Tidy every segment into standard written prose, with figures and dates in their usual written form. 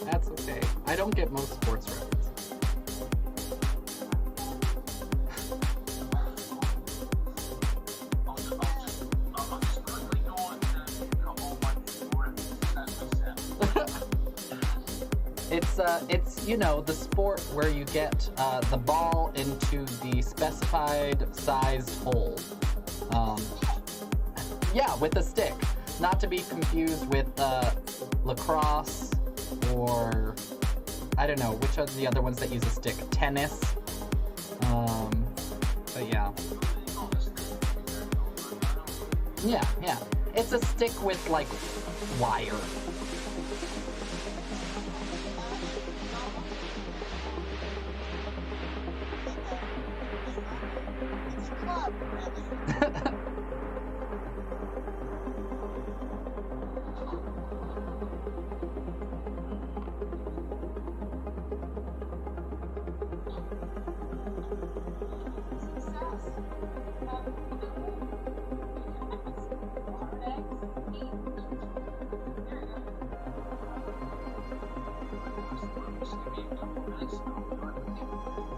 That's okay. I don't get most sports references. It's you know, the sport where you get the ball into the specified sized hole. Yeah, with a stick. Not to be confused with lacrosse or I don't know which are the other ones that use a stick. Tennis. But yeah. Yeah. It's a stick with like wire.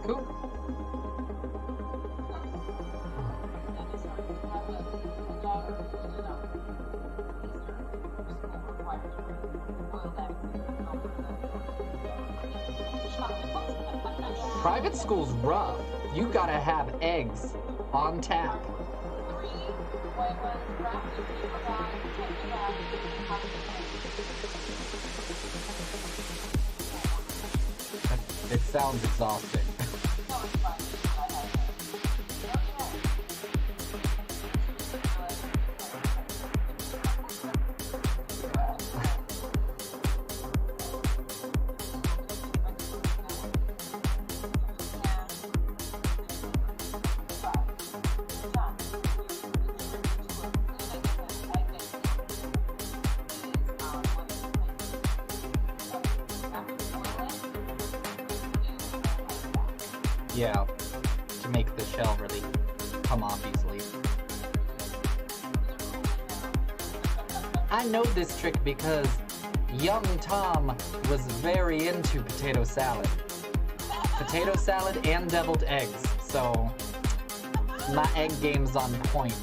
Cool. Private school's rough. You gotta have eggs on tap. It sounds exhausting. Yeah, to make the shell really come off easily. I know this trick because young Tom was very into potato salad. Potato salad and deviled eggs, so my egg game's on point.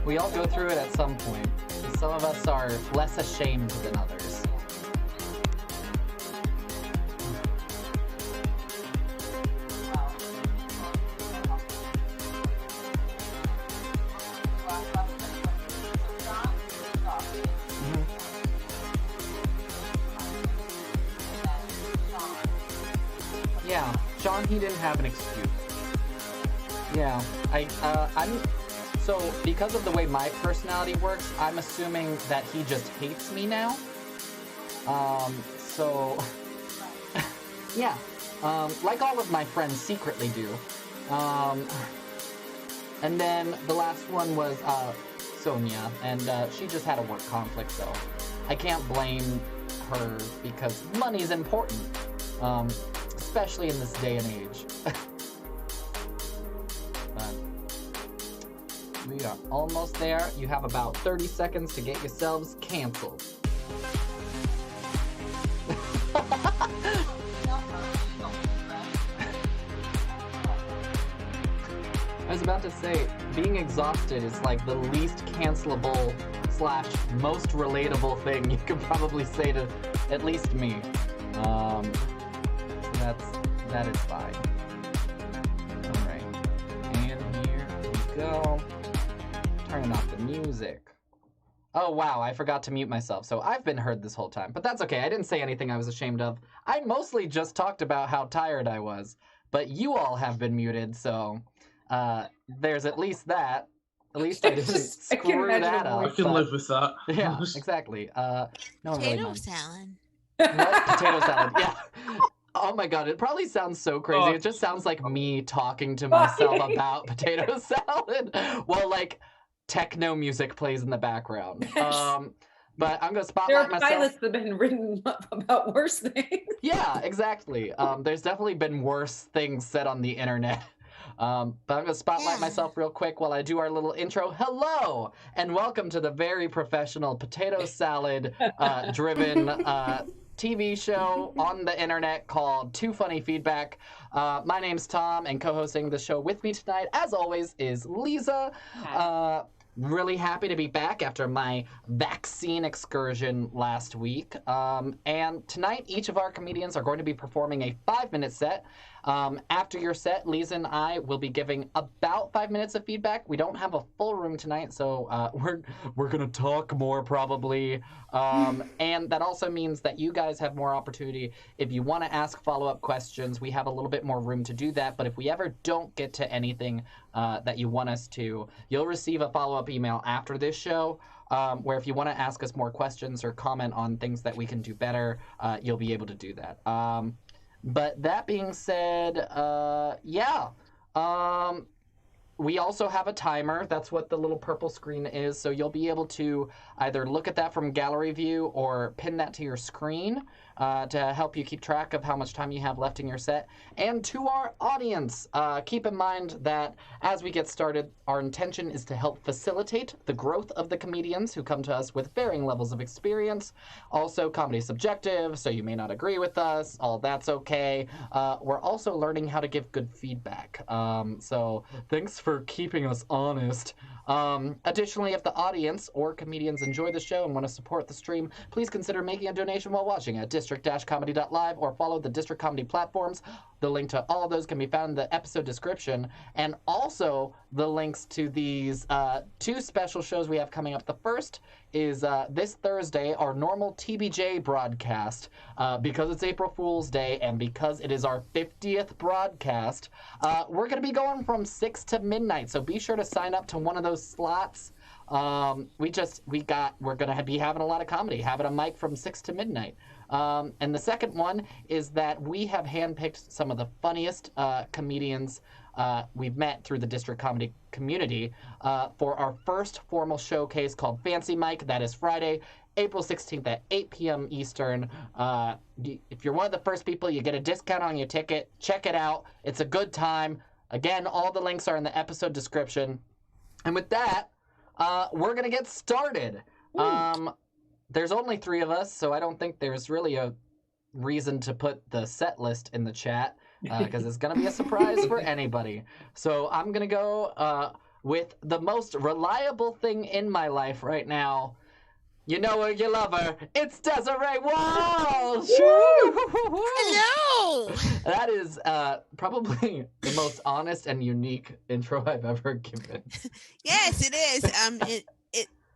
We all go through it at some point. Some of us are less ashamed than others. Yeah, John, he didn't have an excuse. Yeah, So, because of the way my personality works, I'm assuming that he just hates me now. Yeah. Like all of my friends secretly do. And then the last one was, Sonia, and, she just had a work conflict, so I can't blame her because money's important. Especially in this day and age. We are almost there. You have about 30 seconds to get yourselves canceled. I was about to say, being exhausted is like the least cancelable / most relatable thing you could probably say to at least me. So that is fine. All right, and here we go. Turning off the music. Oh wow, I forgot to mute myself, so I've been heard this whole time. But that's okay, I didn't say anything I was ashamed of. I mostly just talked about how tired I was. But you all have been muted, so there's at least that. At least I didn't screw that up. I can live with that. Yeah, exactly. No one really Potato minds. salad. No, potato salad, yeah. Oh my god, it probably sounds so crazy. Oh. It just sounds like me talking to myself about potato salad. Well, like, techno music plays in the background. But I'm going to There spotlight are myself. pilots that have been written about worse things. Yeah, exactly. There's definitely been worse things said on the internet. But I'm going to spotlight myself real quick while I do our little intro. Hello, and welcome to the very professional potato salad driven TV show on the internet called Too Funny Feedback. My name's Tom, and co-hosting the show with me tonight, as always, is Lisa. Really happy to be back after my vaccine excursion last week. And tonight, each of our comedians are going to be performing a 5-minute set. After your set, Lisa and I will be giving about 5 minutes of feedback. We don't have a full room tonight, so we're gonna talk more probably. And that also means that you guys have more opportunity. If you want to ask follow-up questions, we have a little bit more room to do that. But if we ever don't get to anything that you want us to, you'll receive a follow-up email after this show. Where if you want to ask us more questions or comment on things that we can do better, you'll be able to do that. But that being said, yeah. We also have a timer. That's what the little purple screen is. So you'll be able to either look at that from gallery view or pin that to your screen to help you keep track of how much time you have left in your set. And to our audience, keep in mind that as we get started, our intention is to help facilitate the growth of the comedians who come to us with varying levels of experience. Also, comedy is subjective, so you may not agree with us. All that's okay. We're also learning how to give good feedback. So thanks for keeping us honest. Additionally, if the audience or comedians enjoy the show and want to support the stream, please consider making a donation while watching at district-comedy.live or follow the District Comedy platforms. The link to all of those can be found in the episode description, and also the links to these 2 special shows we have coming up. The first is this Thursday, our normal TBJ broadcast. Because it's April Fool's Day and because it is our 50th broadcast, we're going to be going from 6 to midnight, so be sure to sign up to one of those slots. We're going to be having a lot of comedy, having a mic from 6 to midnight. And the second one is that we have handpicked some of the funniest comedians we've met through the District Comedy community for our first formal showcase called Fancy Mike. That is Friday, April 16th at 8 p.m. Eastern. If you're one of the first people, you get a discount on your ticket. Check it out. It's a good time. Again, all the links are in the episode description. And with that, we're going to get started. There's only 3 of us, so I don't think there's really a reason to put the set list in the chat because it's going to be a surprise for anybody. So I'm going to go with the most reliable thing in my life right now. You know her, you love her. It's Desiree Walsh! Hello! That is probably the most honest and unique intro I've ever given. Yes, it is.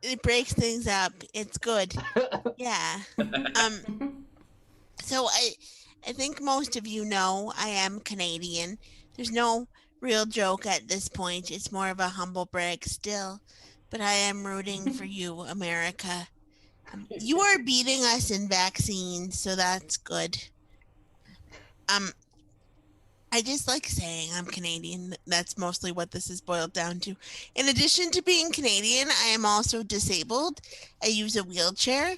It breaks things up. It's good. Yeah. So I think most of you know I am Canadian. There's no real joke at this point. It's more of a humble brag still. But I am rooting for you, America. You are beating us in vaccines, so that's good. I just like saying I'm Canadian. That's mostly what this is boiled down to. In addition to being Canadian, I am also disabled. I use a wheelchair.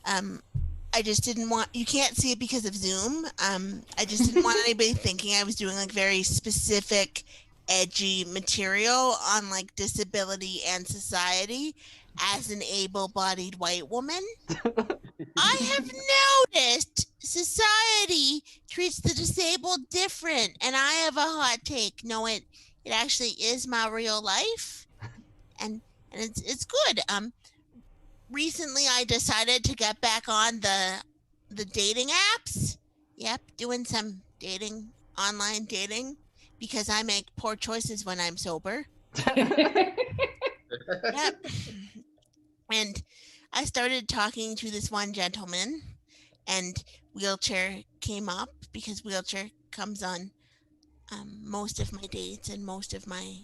I just didn't want, you can't see it because of Zoom. I just didn't want anybody thinking I was doing like very specific, edgy material on like disability and society as an able-bodied white woman. I have noticed society treats the disabled different, and I have a hot take. No, it actually is my real life, and it's good. Recently I decided to get back on the dating apps. Yep, doing some online dating, because I make poor choices when I'm sober. Yep. And I started talking to this one gentleman, and wheelchair came up because wheelchair comes on most of my dates and most of my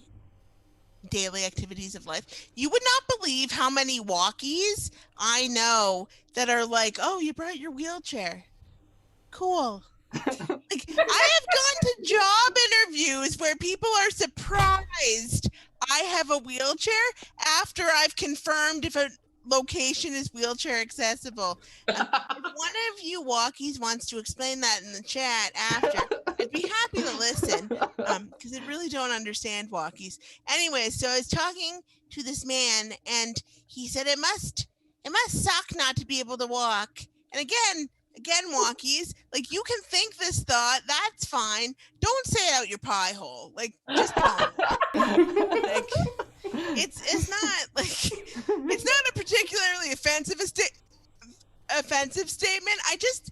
daily activities of life. You would not believe how many walkies I know that are like, oh, you brought your wheelchair. Cool. Like, I have gone to job interviews where people are surprised I have a wheelchair after I've confirmed if a location is wheelchair accessible. If one of you walkies wants to explain that in the chat after, I'd be happy to listen, because I really don't understand walkies. Anyway, so I was talking to this man, and he said it must suck not to be able to walk. And again, walkies, like, you can think this thought, that's fine. Don't say it out your pie hole. Like, just don't. Like, it's not like it's not a particularly offensive statement.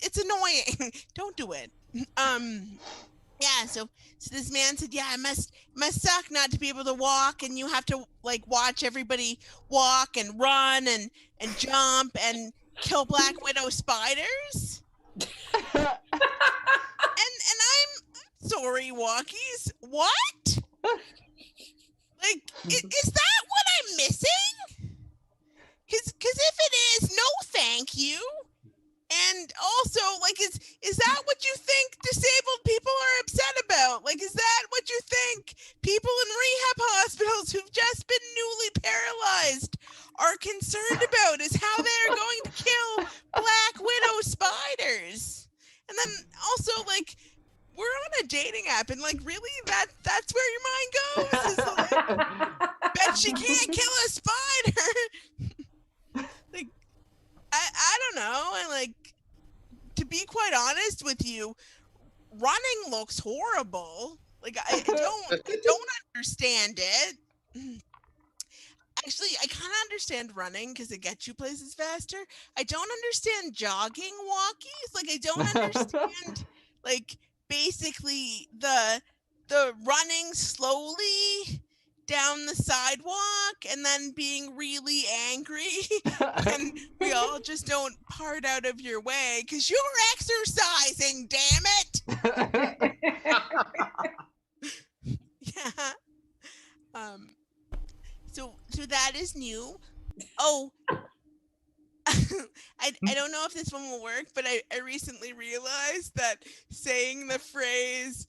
It's annoying. Don't do it. Yeah, so this man said, yeah, it must suck not to be able to walk, and you have to like watch everybody walk and run and jump and kill Black Widow spiders. and I'm sorry, walkies. What? Like, is that what I'm missing? Because if it is, no thank you. And also, like, is that what you think disabled people are upset about? Like, is that what you think people in rehab hospitals who've just been newly paralyzed are concerned about, is how they're going to kill Black Widow spiders? And then also, like, we're on a dating app, and like, really, that's where your mind goes? Is like, bet she can't kill a spider. Like, I don't know. And like, to be quite honest with you, running looks horrible. Like, I don't understand it. Actually, I kind of understand running because it gets you places faster. I don't understand jogging walkies. Like, I don't understand like, basically the running slowly down the sidewalk and then being really angry and we all just don't part out of your way because you're exercising, damn it. Yeah. So that is new. Oh, I don't know if this one will work, but I recently realized that saying the phrase,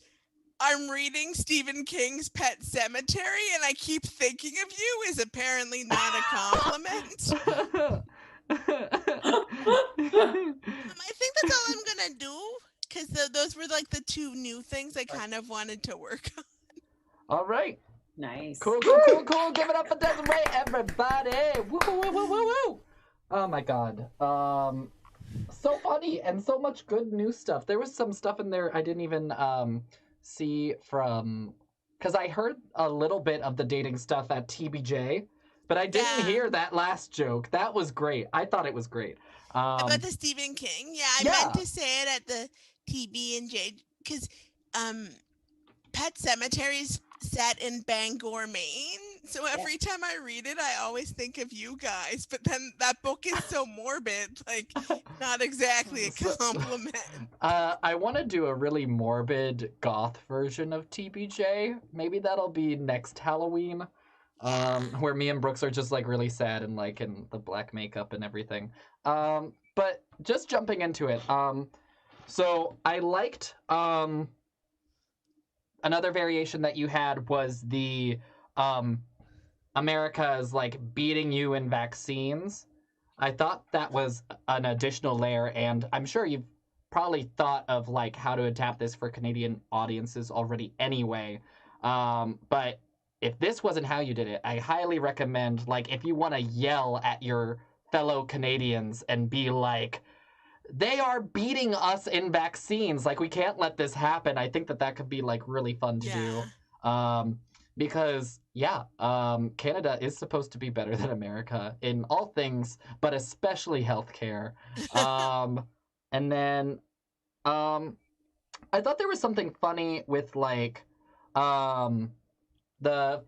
I'm reading Stephen King's Pet Cemetery and I keep thinking of you, is apparently not a compliment. I think that's all I'm going to do, because those were like the two new things I kind of wanted to work on. All right. Nice. Cool. Give it up for Desiree, everybody. Woo. Oh my god. So funny and so much good new stuff. There was some stuff in there I didn't even see from, because I heard a little bit of the dating stuff at TBJ, but I didn't hear that last joke. That was great. I thought it was great. About the Stephen King? Yeah, I meant to say it at the TB&J, because Pet Cemetery's set in Bangor, Maine. So every time I read it, I always think of you guys. But then that book is so morbid, like, not exactly a compliment. I want to do a really morbid goth version of TBJ. Maybe that'll be next Halloween, where me and Brooks are just like really sad and like in the black makeup and everything. But just jumping into it. So I liked another variation that you had was the America's like beating you in vaccines. I thought that was an additional layer, and I'm sure you've probably thought of like how to adapt this for Canadian audiences already anyway. But if this wasn't how you did it, I highly recommend, like, if you want to yell at your fellow Canadians and be like, they are beating us in vaccines, like, we can't let this happen. I think that could be like really fun to do. Because Canada is supposed to be better than America in all things, but especially healthcare. And then I thought there was something funny with like the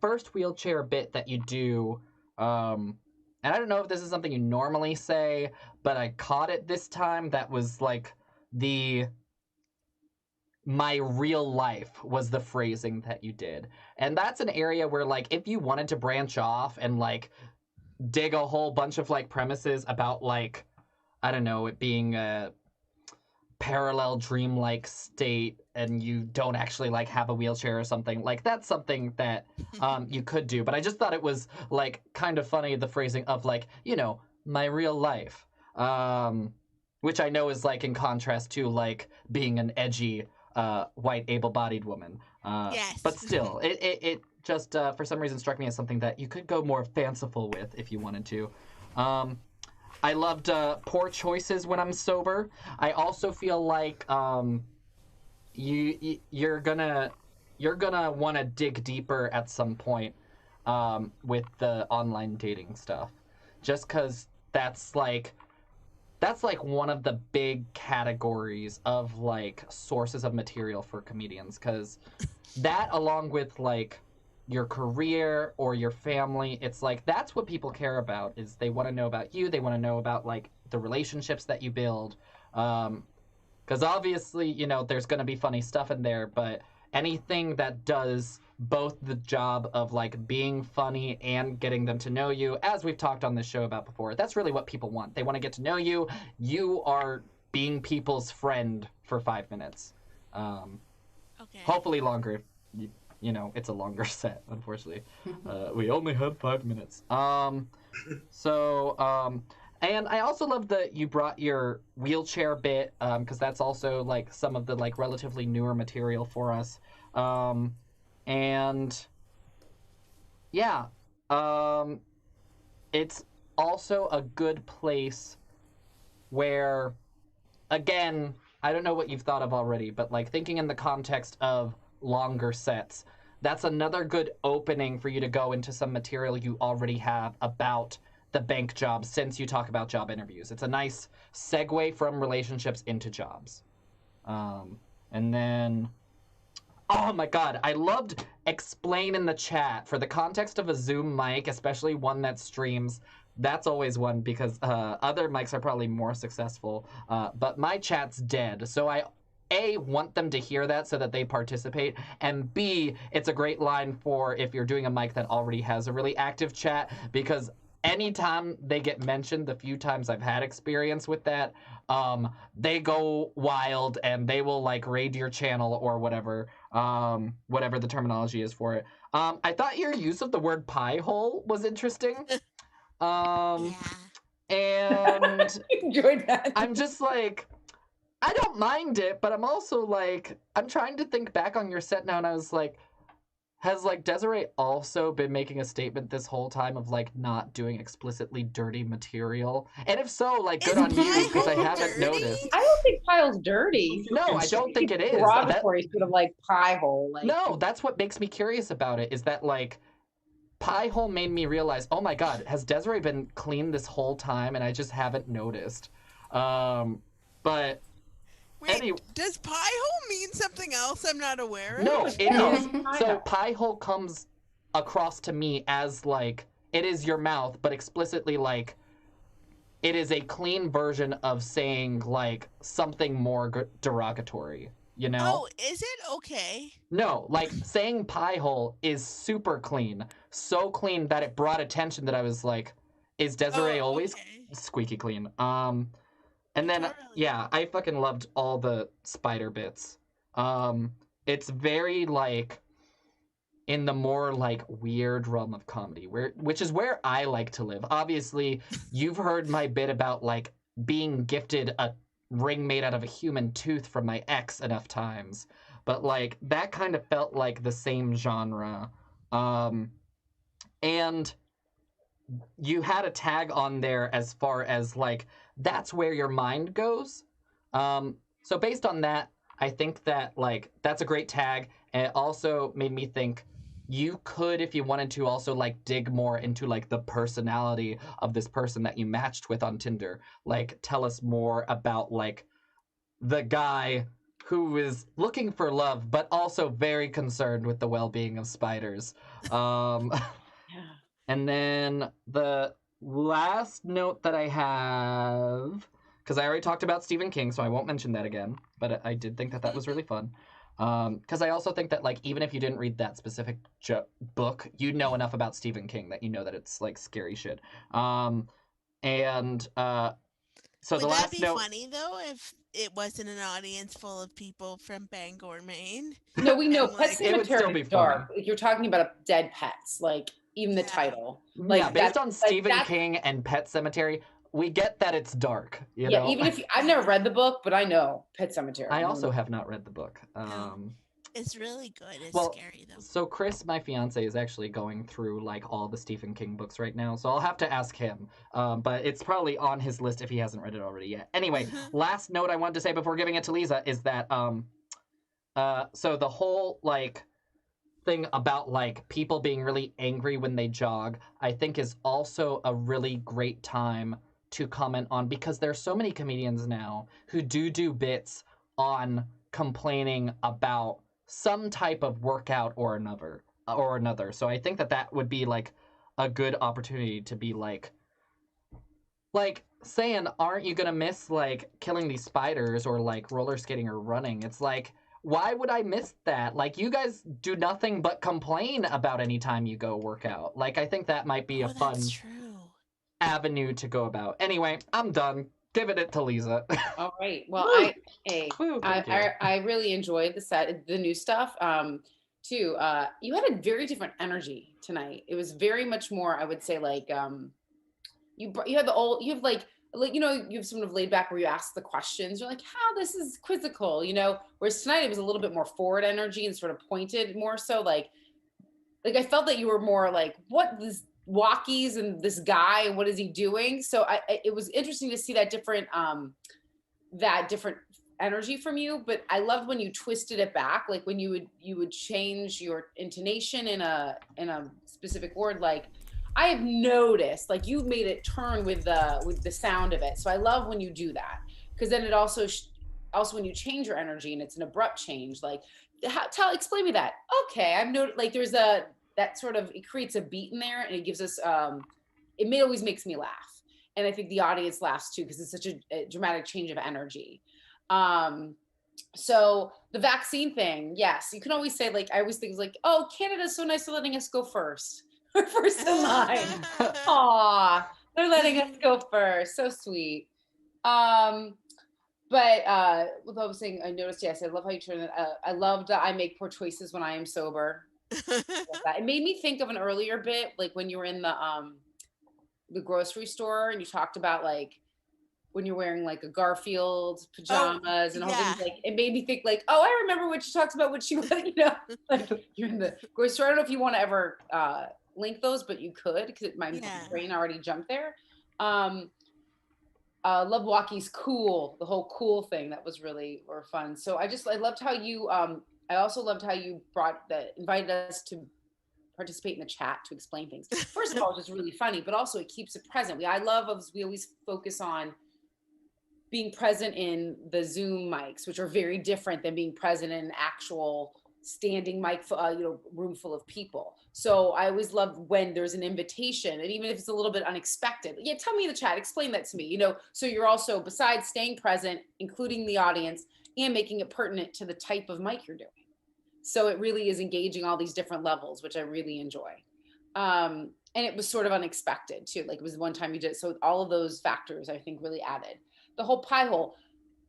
first wheelchair bit that you do. And I don't know if this is something you normally say, but I caught it this time. That was like my real life was the phrasing that you did. And that's an area where, like, if you wanted to branch off and like dig a whole bunch of like premises about like, I don't know, it being a parallel dreamlike state and you don't actually like have a wheelchair or something, like, that's something that you could do. But I just thought it was like kind of funny, the phrasing of like, you know, my real life. Which I know is like in contrast to like being an edgy white able-bodied woman. Yes. But still, it just for some reason struck me as something that you could go more fanciful with if you wanted to. I loved poor choices when I'm sober. I also feel like you're gonna want to dig deeper at some point with the online dating stuff, just because that's like one of the big categories of like sources of material for comedians, because that along with like your career or your family, it's like that's what people care about, is they want to know about you, they want to know about like the relationships that you build, because obviously, you know, there's going to be funny stuff in there, but anything that does both the job of like being funny and getting them to know you, as we've talked on this show about before, that's really what people want. They want to get to know you. You are being people's friend for 5 minutes. Okay. Hopefully longer. You know, it's a longer set, unfortunately. We only had 5 minutes. And I also love that you brought your wheelchair bit, because that's also like some of the like relatively newer material for us. And yeah, it's also a good place where, again, I don't know what you've thought of already, but like thinking in the context of longer sets, that's another good opening for you to go into some material you already have about the bank job, since you talk about job interviews. It's a nice segue from relationships into jobs. And then, oh my god, I loved explain in the chat for the context of a Zoom mic, especially one that streams. That's always one, because other mics are probably more successful, but my chat's dead, so I A, want them to hear that so that they participate, and B, it's a great line for if you're doing a mic that already has a really active chat, because anytime they get mentioned, the few times I've had experience with that, they go wild and they will like raid your channel or whatever, whatever the terminology is for it. I thought your use of the word pie hole was interesting. Yeah. And Enjoyed that. I'm just like, I don't mind it, but I'm also like, I'm trying to think back on your set now, and I was like, has like Desiree also been making a statement this whole time of like not doing explicitly dirty material? And if so, like good Is on you, because I pie haven't dirty? noticed. I don't think pile's dirty. No, I don't think it is. Derogatory sort of like pie hole. Like, No, that's what makes me curious about it, is that like pie hole made me realize, oh my god, has Desiree been clean this whole time and I just haven't noticed? But Wait, does pie hole mean something else I'm not aware of? no, it No, is. it's So pie pie hole comes across to me as like it is your mouth, but explicitly like it is a clean version of saying like something more derogatory. You know? Oh, is it? Okay. No, like saying pie hole is super clean, so clean that it brought attention that I was like, is Desiree always okay. squeaky clean? And then, Totally. yeah, I fucking loved all the spider bits. It's very, like, in the more, like, weird realm of comedy, which is where I like to live. Obviously, you've heard my bit about, like, being gifted a ring made out of a human tooth from my ex enough times. But, like, that kind of felt like the same genre. And you had a tag on there as far as, like, that's where your mind goes. So based on that, I think that like that's a great tag, and it also made me think you could, if you wanted to, also like dig more into like the personality of this person that you matched with on Tinder. Like tell us more about like the guy who is looking for love but also very concerned with the well-being of spiders. And then the last note that I have, because I already talked about Stephen King, so I won't mention that again, but I did think that that was really fun. Because I also think that, like, even if you didn't read that specific book, you know enough about Stephen King that you know that it's, like, scary shit. So Would the that last be note... funny, though, if it wasn't an audience full of people from Bangor, Maine? No, we know And, Pet like, it would still Cemetery be is dark. fun. Like, you're talking about dead pets. Like even the Yeah. title. Yeah, based on Stephen that's- King and Pet Sematary, we get that it's dark. You Yeah, know? even if I've never read the book, but I know Pet Sematary. I also have not read the book. It's really good. It's Well, scary though. So Chris, my fiance, is actually going through like all the Stephen King books right now, so I'll have to ask him. But it's probably on his list if he hasn't read it already yet. Anyway, last note I wanted to say before giving it to Lisa is that so the whole like thing about like people being really angry when they jog, I think is also a really great time to comment on, because there's so many comedians now who do bits on complaining about some type of workout or another. So I think that would be like a good opportunity to be like saying, aren't you gonna miss like killing these spiders or like roller skating or running? It's like, why would I miss that? Like, you guys do nothing but complain about any time you go work out. Like, I think that might be a fun That's true. avenue to go about. Anyway, I'm done. Giving it to Lisa. All right. Well, Woo! Woo, thank you. I really enjoyed the new stuff. Too. You had a very different energy tonight. It was very much more, I would say, like you have you have sort of laid back where you ask the questions. You're like, how this is quizzical, Whereas tonight it was a little bit more forward energy and sort of pointed more so. Like I felt that you were more like, what this walkies and this guy, and what is he doing? So it was interesting to see that different energy from you. But I loved when you twisted it back, like when you would change your intonation in a specific word. Like, I have noticed, like, you've made it turn with the sound of it. So I love when you do that, because then it also when you change your energy and it's an abrupt change, like, explain me that. Okay, I've noticed, like, there's that sort of, it creates a beat in there, and it gives us always makes me laugh, and I think the audience laughs too, because it's such a dramatic change of energy. So the vaccine thing, yes, you can always say, like, I always think like, oh, Canada's so nice for letting us go first. We're first in line. Aw, they're letting us go first. So sweet. But what I was saying, I noticed, yes, I love how you turn it. I love that I make poor choices when I am sober. It made me think of an earlier bit, like when you were in the grocery store and you talked about like when you're wearing like a Garfield pajamas and all things. Like, it made me think like, oh, I remember what she talks about when she was, like you're in the grocery store. I don't know if you want to ever link those, but you could, because my brain already jumped there. Love Walkie's cool, the whole cool thing, that was really fun. So I loved how you I also loved how you invited us to participate in the chat to explain things. First of all, it's just really funny, but also it keeps it present. We always focus on being present in the Zoom mics, which are very different than being present in an actual standing mic, room full of people. So I always love when there's an invitation, and even if it's a little bit unexpected, tell me in the chat, explain that to me, so you're also, besides staying present, including the audience and making it pertinent to the type of mic you're doing. So it really is engaging all these different levels, which I really enjoy. And it was sort of unexpected too. Like, it was one time you did. So all of those factors, I think, really added. The whole pie hole,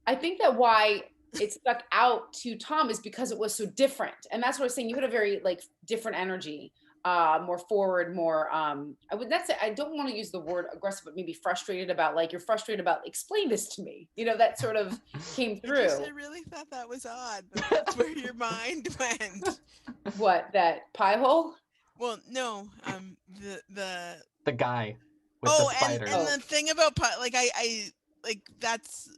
I think that why it stuck out to Tom is because it was so different. And that's what I was saying. You had a very like different energy, more forward, more, I don't want to use the word aggressive, but maybe frustrated about, like, you're frustrated about, explain this to me, that sort of came through. I really thought that was odd, but that's where your mind went. What, that pie hole? Well, no, the guy with the spider. and the thing about like I like, that's,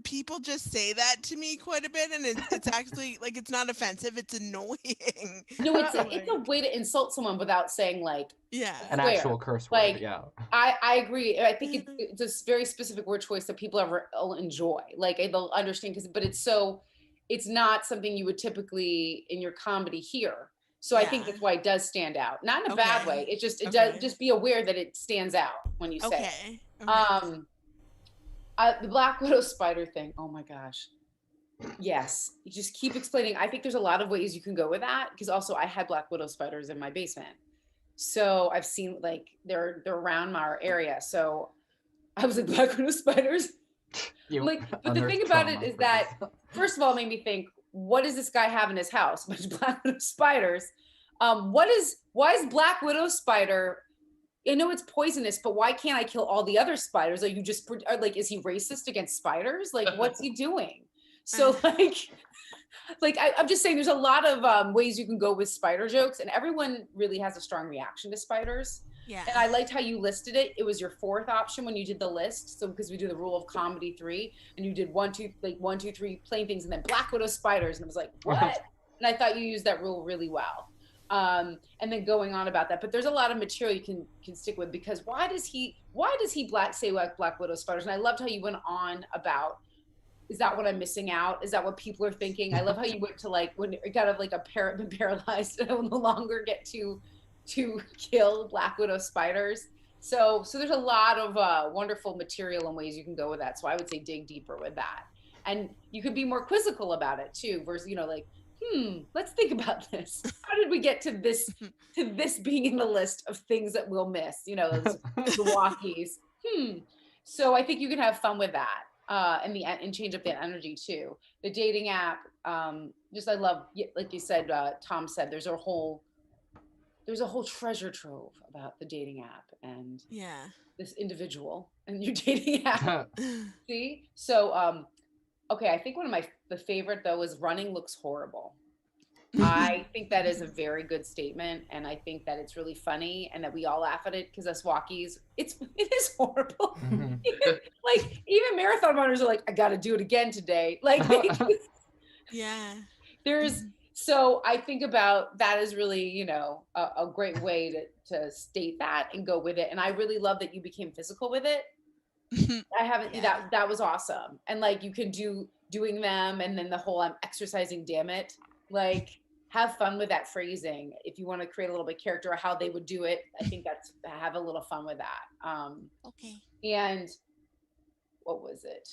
people just say that to me quite a bit, and it's actually like, it's not offensive, it's annoying. No, it's a way to insult someone without saying, like, an actual curse word. Like, I agree. I think it's a very specific word choice that people will enjoy. Like, they'll understand, but it's not something you would typically in your comedy hear. So I think that's why it does stand out. Not in a bad way. It does just be aware that it stands out when you say it. The Black Widow spider thing. Oh my gosh. Yes. You just keep explaining. I think there's a lot of ways you can go with that, because also I had Black Widow spiders in my basement. So I've seen, like, they're around our area. So I was like, Black Widow spiders. But the thing about it is that, first of all, it made me think, what does this guy have in his house? A bunch of Black Widow spiders. Why is Black Widow spider? I know it's poisonous, but why can't I kill all the other spiders? Are you just like, is he racist against spiders? Like, what's he doing? So I'm just saying there's a lot of ways you can go with spider jokes, and everyone really has a strong reaction to spiders. Yeah. And I liked how you listed it. It was your fourth option when you did the list. So because we do the rule of comedy 3, and you did 1, 2, 3 plain things, and then Black Widow spiders, and I was like, what? And I thought you used that rule really well. And then going on about that, but there's a lot of material you can stick with, because why does he say Black Widow spiders? And I loved how you went on about, is that what I'm missing out? Is that what people are thinking? I love how you went to like, when it got like a parrot been paralyzed and will no longer get to kill Black Widow spiders. So there's a lot of wonderful material and ways you can go with that. So I would say dig deeper with that. And you could be more quizzical about it too, versus, like, let's think about this. How did we get to this being in the list of things that we'll miss? Those the walkies. So I think you can have fun with that, and change up the energy too. The dating app, I love, like you said, Tom said, there's a whole treasure trove about the dating app and this individual and your dating app. See, so okay, I think one of the favorite though is running looks horrible. I think that is a very good statement, and I think that it's really funny, and that we all laugh at it because us walkies, it is horrible. Even marathon runners are like, I got to do it again today. Like, so I think about that as really, a great way to state that and go with it. And I really love that you became physical with it. I haven't, that was awesome. And like, you can doing them, and then the whole I'm exercising, damn it. Like, have fun with that phrasing. If you want to create a little bit of character or how they would do it, I think have a little fun with that. Okay. And what was it?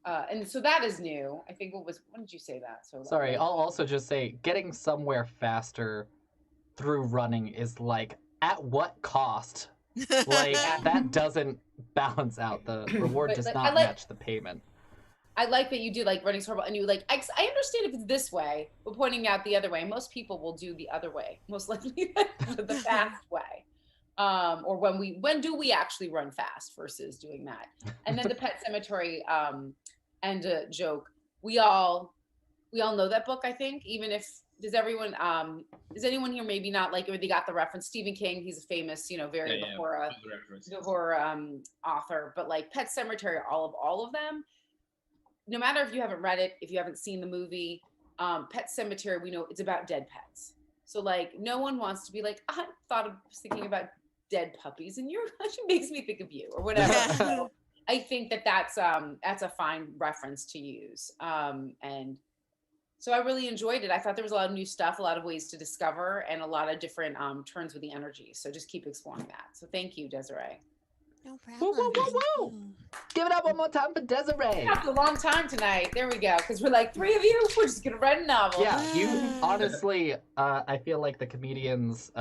And so that is new. I think when did you say that? So sorry, I'll also just say getting somewhere faster through running is like, at what cost? Like, that doesn't balance out. The reward does not match the payment. I like that you do like running's horrible, and you like, I understand if it's this way, but pointing out the other way. Most people will do the other way, most likely the fast way. Or when do we actually run fast versus doing that? And then the Pet Cemetery and a joke. We all know that book, I think. Even if does anyone here maybe not like it? They got the reference. Stephen King, he's a famous, horror author. But like Pet Cemetery, all of them. No matter if you haven't read it, if you haven't seen the movie, Pet Cemetery, we know it's about dead pets. So like, no one wants to be like, I was thinking about dead puppies, and she makes me think of you, or whatever. So I think that's a fine reference to use. And so I really enjoyed it. I thought there was a lot of new stuff, a lot of ways to discover, and a lot of different turns with the energy. So just keep exploring that. So thank you, Desiree. No problem. Woo, woo, woo, woo. Give it up one more time for Desiree. It's a long time tonight. There we go. Because we're like, 3 of you, we're just going to write a novel. Yeah, you honestly, I feel like the comedians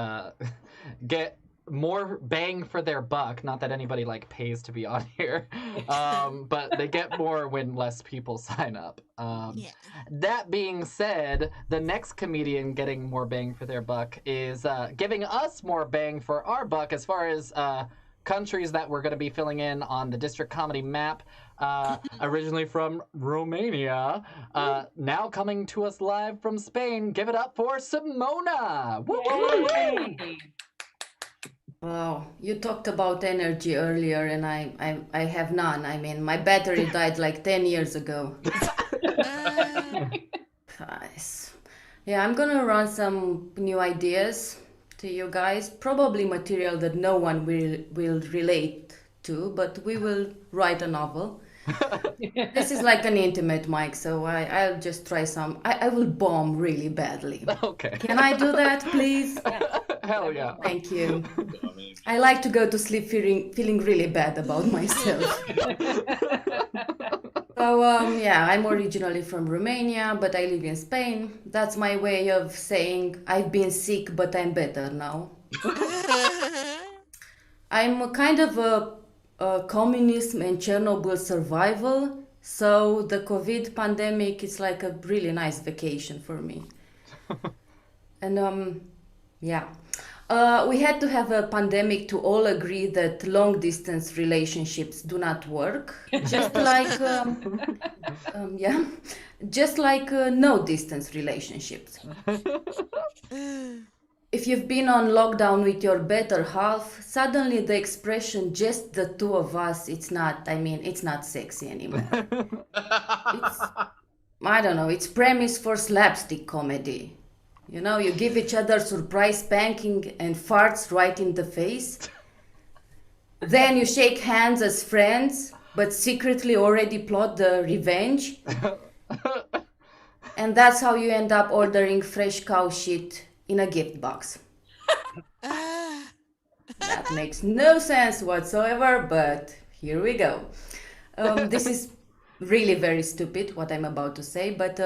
get more bang for their buck. Not that anybody like pays to be on here, but they get more when less people sign up. That being said, the next comedian getting more bang for their buck is giving us more bang for our buck as far as countries that we're going to be filling in on the district comedy map. Originally from Romania, now coming to us live from Spain. Give it up for Simona. Woo-hoo! Wow, you talked about energy earlier, and I have none. I mean, my battery died like 10 years ago. Guys. Yeah, I'm gonna run some new ideas to you guys. Probably material that no one will relate to, but we will write a novel. This is like an intimate mic, so I'll just try some. I will bomb really badly. Okay. Can I do that, please? Hell yeah. Thank you. I like to go to sleep feeling really bad about myself. So I'm originally from Romania, but I live in Spain. That's my way of saying I've been sick, but I'm better now. I'm a kind of a communism and Chernobyl survival, so the COVID pandemic is like a really nice vacation for me. And Yeah. We had to have a pandemic to all agree that long distance relationships do not work. Just like, yeah, just like no distance relationships. If you've been on lockdown with your better half, suddenly the expression just the two of us, it's not sexy anymore. It's, I don't know, it's premise for slapstick comedy. You know, you give each other surprise spanking and farts right in the face. Then you shake hands as friends, but secretly already plot the revenge. And that's how you end up ordering fresh cow shit in a gift box. That makes no sense whatsoever, but here we go. This is really very stupid, what I'm about to say, but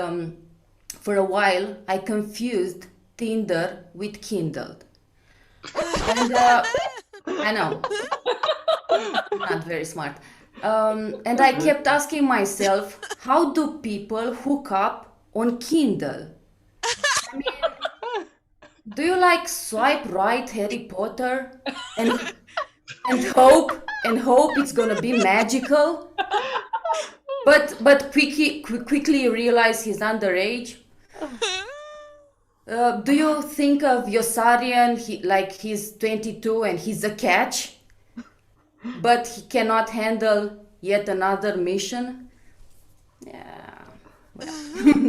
for a while I confused Tinder with Kindle. And I know, not very smart. And I kept asking myself, how do people hook up on Kindle? I mean, do you like swipe right Harry Potter and hope it's gonna be magical? But quickly you realize he's underage. Do you think of Yossarian like he's 22 and he's a catch, but he cannot handle yet another mission? Yeah, well,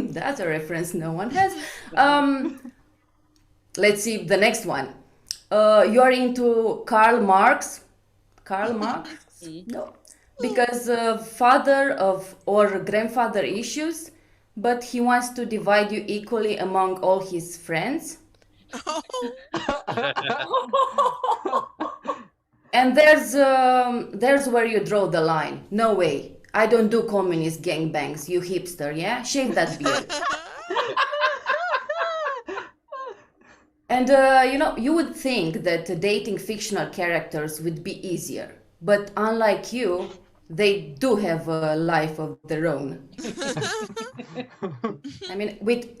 that's a reference no one has. Let's see the next one. You're into Karl Marx? Karl Marx? No. Because father of or grandfather issues, but he wants to divide you equally among all his friends. And there's where you draw the line. No way. I don't do communist gangbangs, you hipster, yeah? Shave that beard. And you would think that dating fictional characters would be easier. But unlike you, they do have a life of their own. I mean, with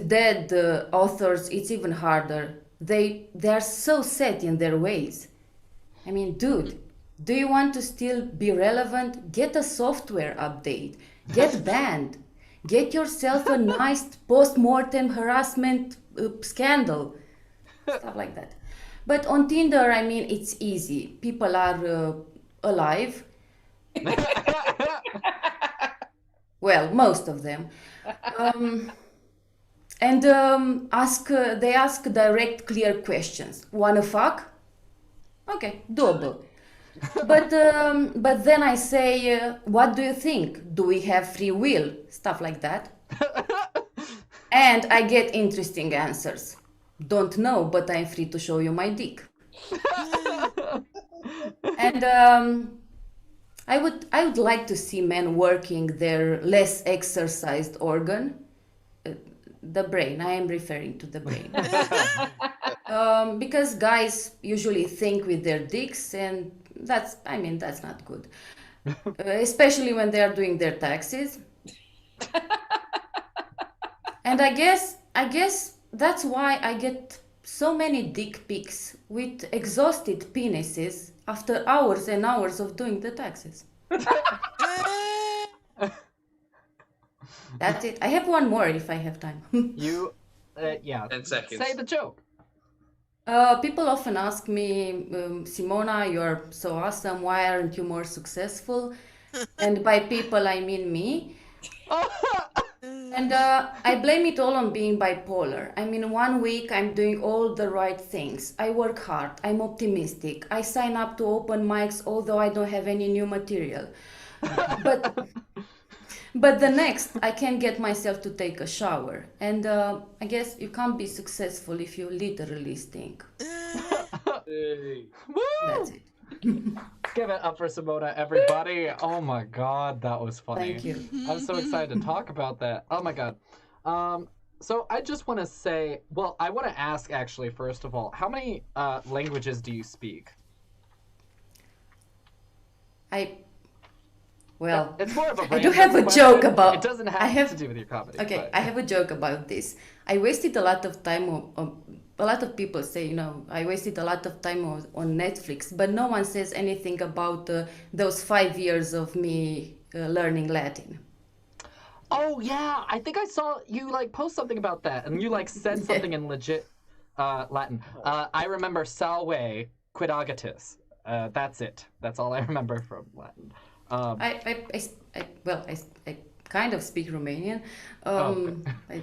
dead authors, it's even harder. They are so set in their ways. I mean, dude, do you want to still be relevant? Get a software update. Get banned. Get yourself a nice post-mortem harassment scandal. Stuff like that. But on Tinder, I mean, it's easy. People are alive. Well, most of them. And they ask direct, clear questions. Wanna fuck? Okay, doable. But then I say, what do you think? Do we have free will? Stuff like that. And I get interesting answers. Don't know, but I'm free to show you my dick. And I would like to see men working their less exercised organ, the brain. I am referring to the brain. Because guys usually think with their dicks, and that's not good. Especially when they are doing their taxes. And I guess that's why I get so many dick pics with exhausted penises after hours and hours of doing the taxes. That's it. I have one more if I have time. Yeah. 10 seconds. Say the joke. People often ask me, Simona, you're so awesome. Why aren't you more successful? And by people, I mean me. And I blame it all on being bipolar. I mean, 1 week I'm doing all the right things. I work hard. I'm optimistic. I sign up to open mics, although I don't have any new material. But the next, I can't get myself to take a shower. And I guess you can't be successful if you literally stink. Hey. That's it. Give it up for Simona, everybody. Oh my god, that was funny. Thank you. I'm so excited to talk about that. Oh my god. So I just want to say, well, I want to ask actually, first of all, how many languages do you speak? Well, it's more of a I do random have a question. joke about. It doesn't I have have to do with your comedy. Okay, but- I have a joke about this. I wasted a lot of time a lot of people say, I wasted a lot of time on Netflix, but no one says anything about those 5 years of me learning Latin. Oh yeah, I think I saw you like post something about that, and you like said something in legit Latin. I remember salve quidagatus. That's it. That's all I remember from Latin. I kind of speak Romanian. Okay.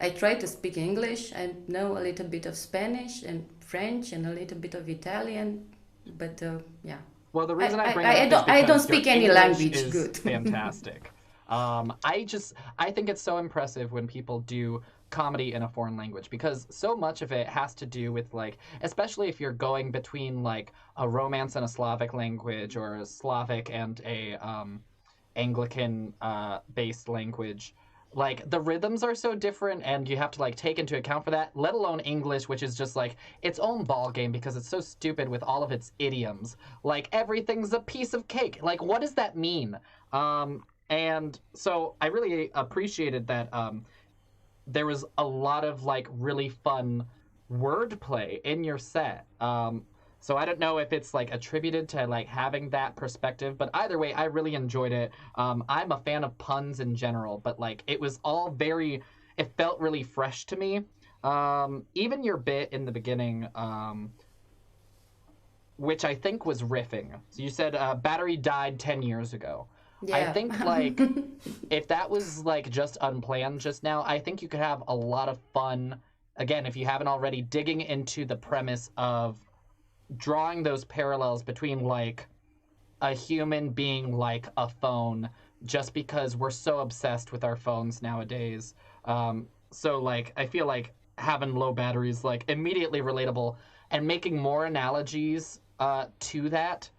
I try to speak English. I know a little bit of Spanish and French and a little bit of Italian, but yeah. Well, the reason I bring it up is I don't because speak your any English language is good. fantastic. I think it's so impressive when people do comedy in a foreign language, because so much of it has to do with like, especially if you're going between like a Romance and a Slavic language, or a Slavic and a Anglican based language. Like the rhythms are so different, and you have to like take into account for that, let alone English, which is just like its own ball game because it's so stupid with all of its idioms. Like everything's a piece of cake. Like what does that mean? And so I really appreciated that there was a lot of like really fun wordplay in your set. So I don't know if it's like attributed to like having that perspective, but either way, I really enjoyed it. I'm a fan of puns in general, but like it was all it felt really fresh to me. Even your bit in the beginning, which I think was riffing. So you said battery died 10 years ago. Yeah. I think like if that was like just unplanned just now, I think you could have a lot of fun. Again, if you haven't already, digging into the premise of drawing those parallels between like a human being like a phone, just because we're so obsessed with our phones nowadays. So like I feel like having low batteries like immediately relatable, and making more analogies to that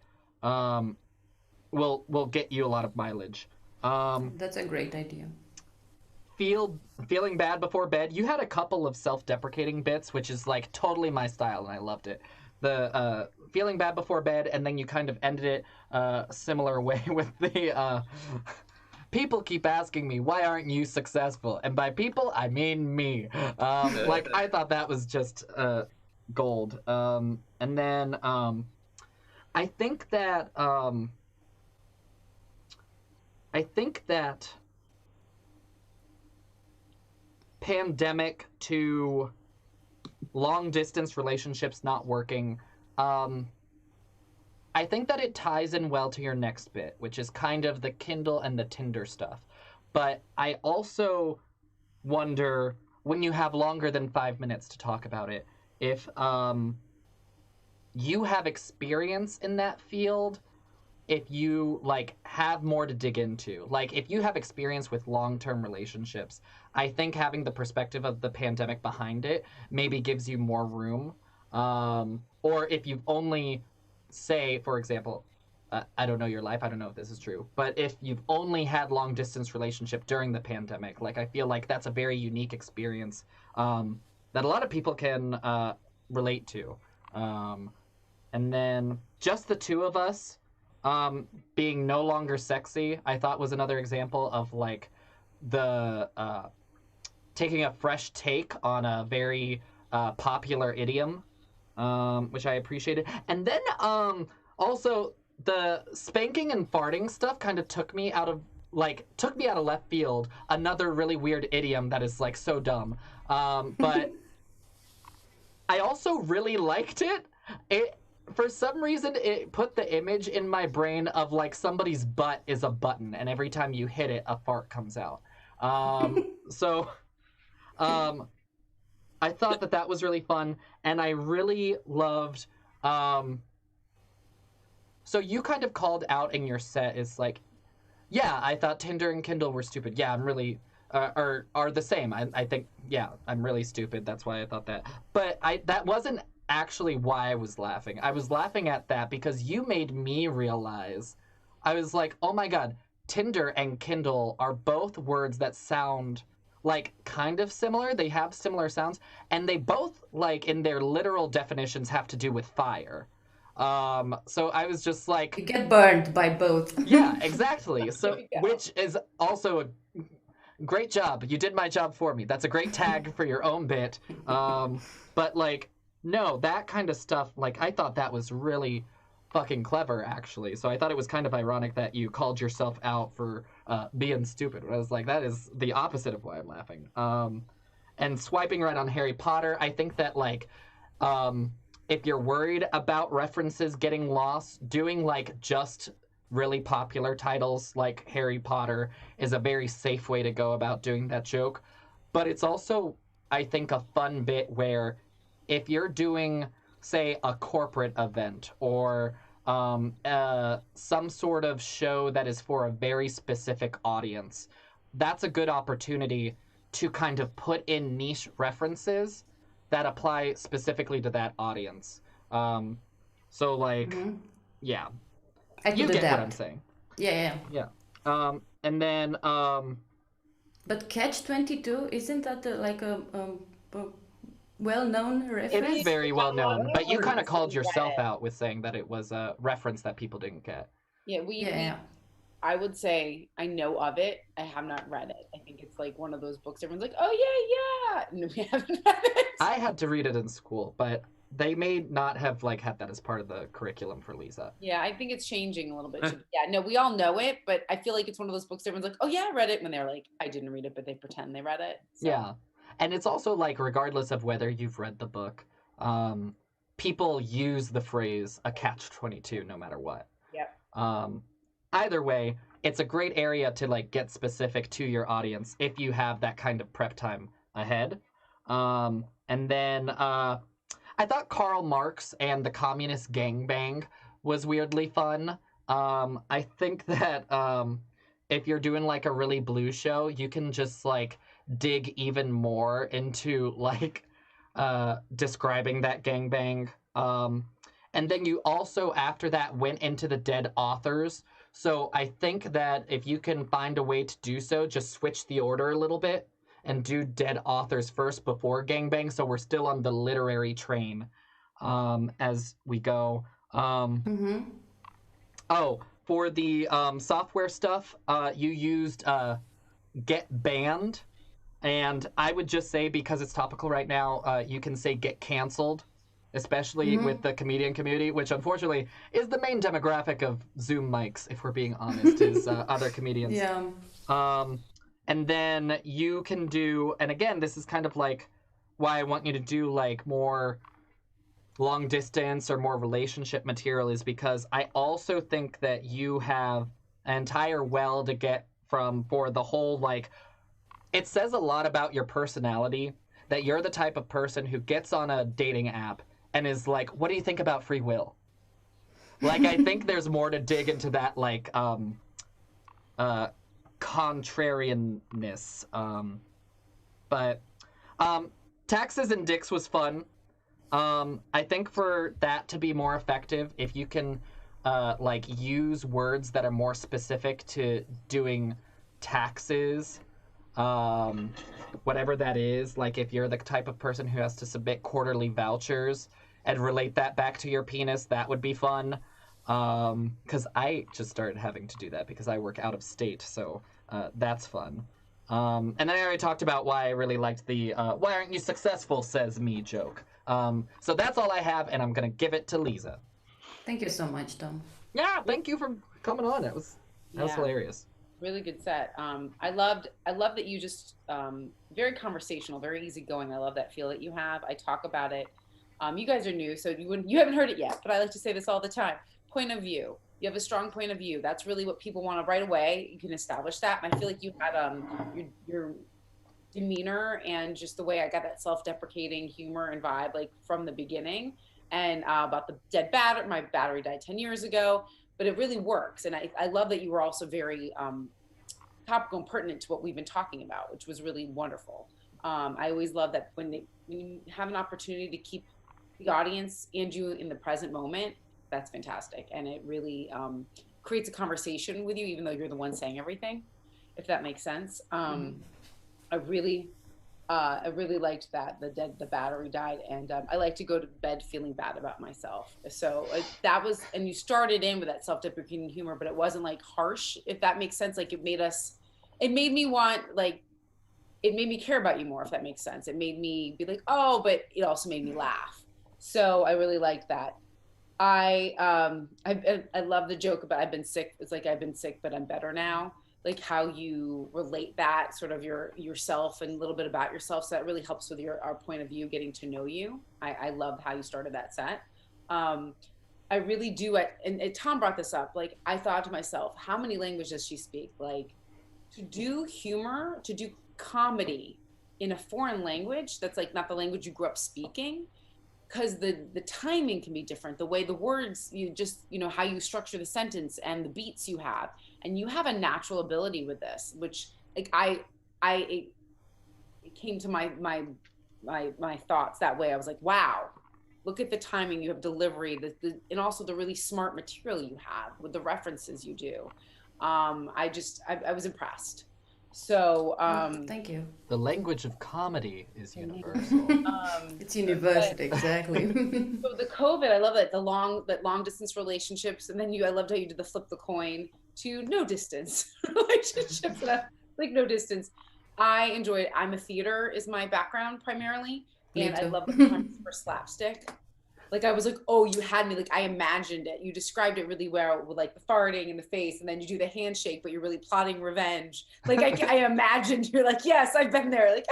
will get you a lot of mileage. That's a great idea. Feeling bad before bed. You had a couple of self-deprecating bits, which is like totally my style, and I loved it. The feeling bad before bed, and then you kind of ended it a similar way with the people keep asking me, why aren't you successful? And by people, I mean me. Like, I thought that was just gold. And then I think that pandemic to long distance relationships not working, I think that it ties in well to your next bit, which is kind of the Kindle and the Tinder stuff. But I also wonder, when you have longer than 5 minutes to talk about it, if you have experience in that field, if you like have more to dig into. Like if you have experience with long-term relationships, I think having the perspective of the pandemic behind it maybe gives you more room. Or if you've only, say, for example, I don't know your life, I don't know if this is true, but if you've only had long distance relationship during the pandemic, like I feel like that's a very unique experience that a lot of people can relate to. And then just the two of us being no longer sexy, I thought was another example of like the taking a fresh take on a very popular idiom, which I appreciated. And then also the spanking and farting stuff kind of took me out of left field. Another really weird idiom that is like so dumb. But I also really liked it. For some reason, it put the image in my brain of like somebody's butt is a button, and every time you hit it, a fart comes out. So I thought that was really fun, and I really loved. So you kind of called out in your set is like, yeah, I thought Tinder and Kindle were stupid. Yeah, I'm really are the same. I think, yeah, I'm really stupid. That's why I thought that. But that wasn't actually why I was laughing. I was laughing at that because you made me realize. I was like, oh my god, Tinder and Kindle are both words that sound like kind of similar. They have similar sounds, and they both, like, in their literal definitions, have to do with fire. So I was just like, You get burned by both. yeah, exactly. So, which is also great job. You did my job for me. That's a great tag for your own bit. But like, no, that kind of stuff, like, I thought that was really fucking clever, actually. So I thought it was kind of ironic that you called yourself out for being stupid. I was like, that is the opposite of why I'm laughing. And swiping right on Harry Potter, I think that, like, if you're worried about references getting lost, doing, like, just really popular titles like Harry Potter is a very safe way to go about doing that joke. But it's also, I think, a fun bit where if you're doing, say, a corporate event or some sort of show that is for a very specific audience, that's a good opportunity to kind of put in niche references that apply specifically to that audience. So, like, yeah. I You could get what adapt. I'm saying. Yeah. And then, But Catch 22, isn't that like a well-known it reference? is very well known, but you kind of called Read yourself it. out with saying that it was a reference that people didn't get. Yeah, Yeah. I would say I know of it. I have not read it. I think it's like one of those books everyone's like, oh yeah. No, we haven't read it. I had to read it in school, but they may not have like had that as part of the curriculum for Lisa. Yeah, I think it's changing a little bit. Yeah, no, we all know it, but I feel like it's one of those books everyone's like, oh yeah, I read it, when they're like, I didn't read it, but they pretend they read it. So. Yeah. And it's also like, regardless of whether you've read the book, people use the phrase a catch-22 no matter what. Yep. Either way, it's a great area to like get specific to your audience if you have that kind of prep time ahead. And then I thought Karl Marx and the Communist Gangbang was weirdly fun. I think that if you're doing like a really blue show, you can just like dig even more into like describing that gangbang. And then you also, after that, went into the dead authors. So I think that if you can find a way to do so, just switch the order a little bit and do dead authors first before gangbang. So we're still on the literary train as we go. Oh, for the software stuff, you used get banned. And I would just say, because it's topical right now, you can say get canceled, especially with the comedian community, which unfortunately is the main demographic of Zoom mics, if we're being honest, is other comedians. Yeah. And then you can do, and again, this is kind of like why I want you to do like more long distance or more relationship material, is because I also think that you have an entire well to get from for the whole, like, it says a lot about your personality that you're the type of person who gets on a dating app and is like, what do you think about free will? Like, I think there's more to dig into that, like, contrarianness. But taxes and dicks was fun. I think for that to be more effective, if you can, like, use words that are more specific to doing taxes, whatever that is, like if you're the type of person who has to submit quarterly vouchers and relate that back to your penis, that would be fun. Because I just started having to do that because I work out of state, so that's fun. And then I already talked about why I really liked the why aren't you successful, says me joke. So that's all I have, and I'm gonna give it to Lisa. Thank you so much, Tom. Yeah, thank you for coming on. That was hilarious. Really good set. I love that you just very conversational, very easygoing. I love that feel that you have. I talk about it. You guys are new, so you haven't heard it yet, but I like to say this all the time. Point of view. You have a strong point of view. That's really what people want to right away. You can establish that. And I feel like you had your demeanor and just the way I got that self-deprecating humor and vibe, like from the beginning. And about the dead battery, my battery died 10 years ago, but it really works. And I love that you were also very topical and pertinent to what we've been talking about, which was really wonderful. I always love that when you have an opportunity to keep the audience and you in the present moment, that's fantastic. And it really creates a conversation with you, even though you're the one saying everything, if that makes sense. I really liked that the battery died, and I like to go to bed feeling bad about myself. So that was, and you started in with that self-deprecating humor, but it wasn't like harsh, if that makes sense. Like it made me want, like, it made me care about you more, if that makes sense. It made me be like, oh, but it also made me laugh. So I really liked that. I love the joke about I've been sick. It's like I've been sick, but I'm better now. Like how you relate that sort of yourself and a little bit about yourself. So that really helps with our point of view, getting to know you. I loved how you started that set. I really do. And Tom brought this up. Like I thought to myself, how many languages does she speak? Like to do humor, to do comedy in a foreign language that's like not the language you grew up speaking, because the timing can be different, the way the words, how you structure the sentence and the beats you have, and you have a natural ability with this, which like it came to my thoughts that way. I was like, wow, look at the timing, you have delivery, and also the really smart material you have with the references you do. I was impressed. So thank you. The language of comedy is universal. It's universal, exactly. So the COVID, I love that long distance relationships, and then I loved how you did the flip the coin to no distance relationships, like no distance. I enjoyed. I'm a theater is my background primarily, and I love the premise for slapstick. Like I was like, oh, you had me. Like I imagined it. You described it really well with like the farting in the face, and then you do the handshake, but you're really plotting revenge. Like I imagined you're like, yes, I've been there. Like,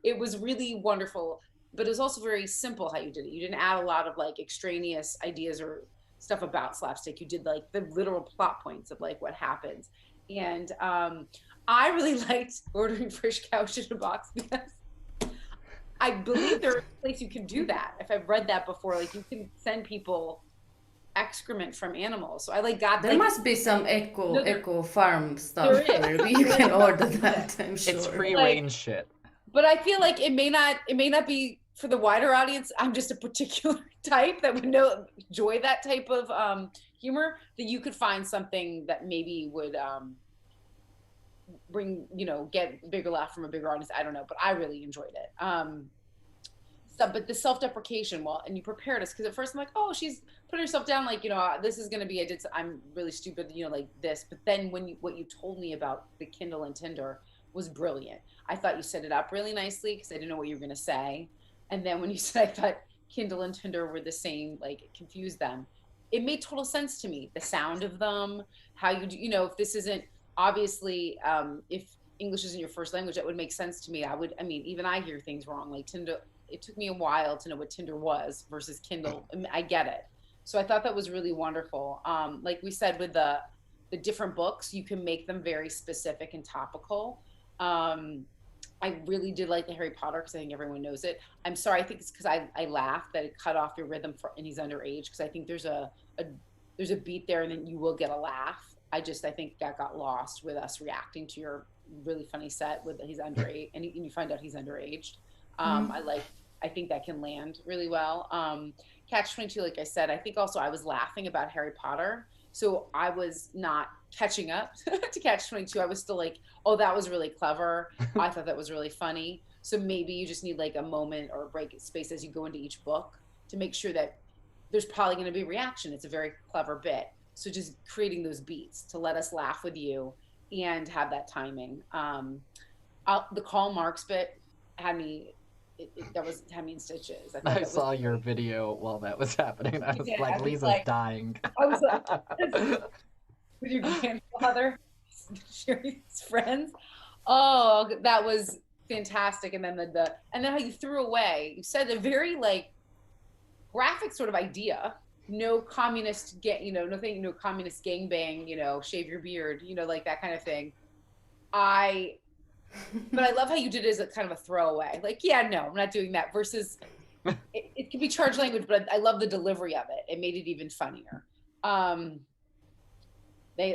it was really wonderful. But it was also very simple how you did it. You didn't add a lot of like extraneous ideas or stuff about slapstick. You did like the literal plot points of like what happens. And I really liked ordering fresh couch in a box because I believe there's a place you can do that. If I've read that before, like you can send people excrement from animals. So I got there must be some eco farm stuff where you can order that. I'm sure it's free range shit. But I feel like it may not be for the wider audience. I'm just a particular type that would enjoy that type of humor. That you could find something that maybe would bring, get a bigger laugh from a bigger audience. I don't know, but I really enjoyed it. But the self-deprecation, and you prepared us, because at first I'm like, oh, she's putting herself down, like, this is going to be, I'm really stupid, like this. But then what you told me about the Kindle and Tinder was brilliant. I thought you set it up really nicely because I didn't know what you were going to say. And then when you said, I thought Kindle and Tinder were the same, like it confused them. It made total sense to me. The sound of them, how you do, if this isn't, obviously, if English isn't your first language, that would make sense to me. Even I hear things wrong. Like Tinder, it took me a while to know what Tinder was versus Kindle. I get it. So I thought that was really wonderful. Like we said, with the different books, you can make them very specific and topical. I really did like the Harry Potter because I think everyone knows it. I'm sorry, I think it's because I laughed that it cut off your rhythm and he's underage, because I think there's a beat there and then you will get a laugh. I think that got lost with us reacting to your really funny set with he's underage, and you find out he's underaged. I think that can land really well. Catch-22, like I said, I think also I was laughing about Harry Potter, so I was not catching up to Catch-22. I was still like, oh, that was really clever. I thought that was really funny. So maybe you just need like a moment or a break space as you go into each book to make sure that there's probably going to be a reaction. It's a very clever bit. So just creating those beats to let us laugh with you and have that timing. The Karl Marx bit had me. Had me in stitches. I saw your video while that was happening. I was like, Lisa's dying. I was like, with your grandfather sharing his friends. Oh, that was fantastic. And then and then how you threw away. You said a very like graphic sort of idea. No communist no communist gangbang, shave your beard, like that kind of thing. But I love how you did it as a kind of a throwaway. Like, yeah, no, I'm not doing that. Versus it can be charged language, but I love the delivery of it. It made it even funnier. I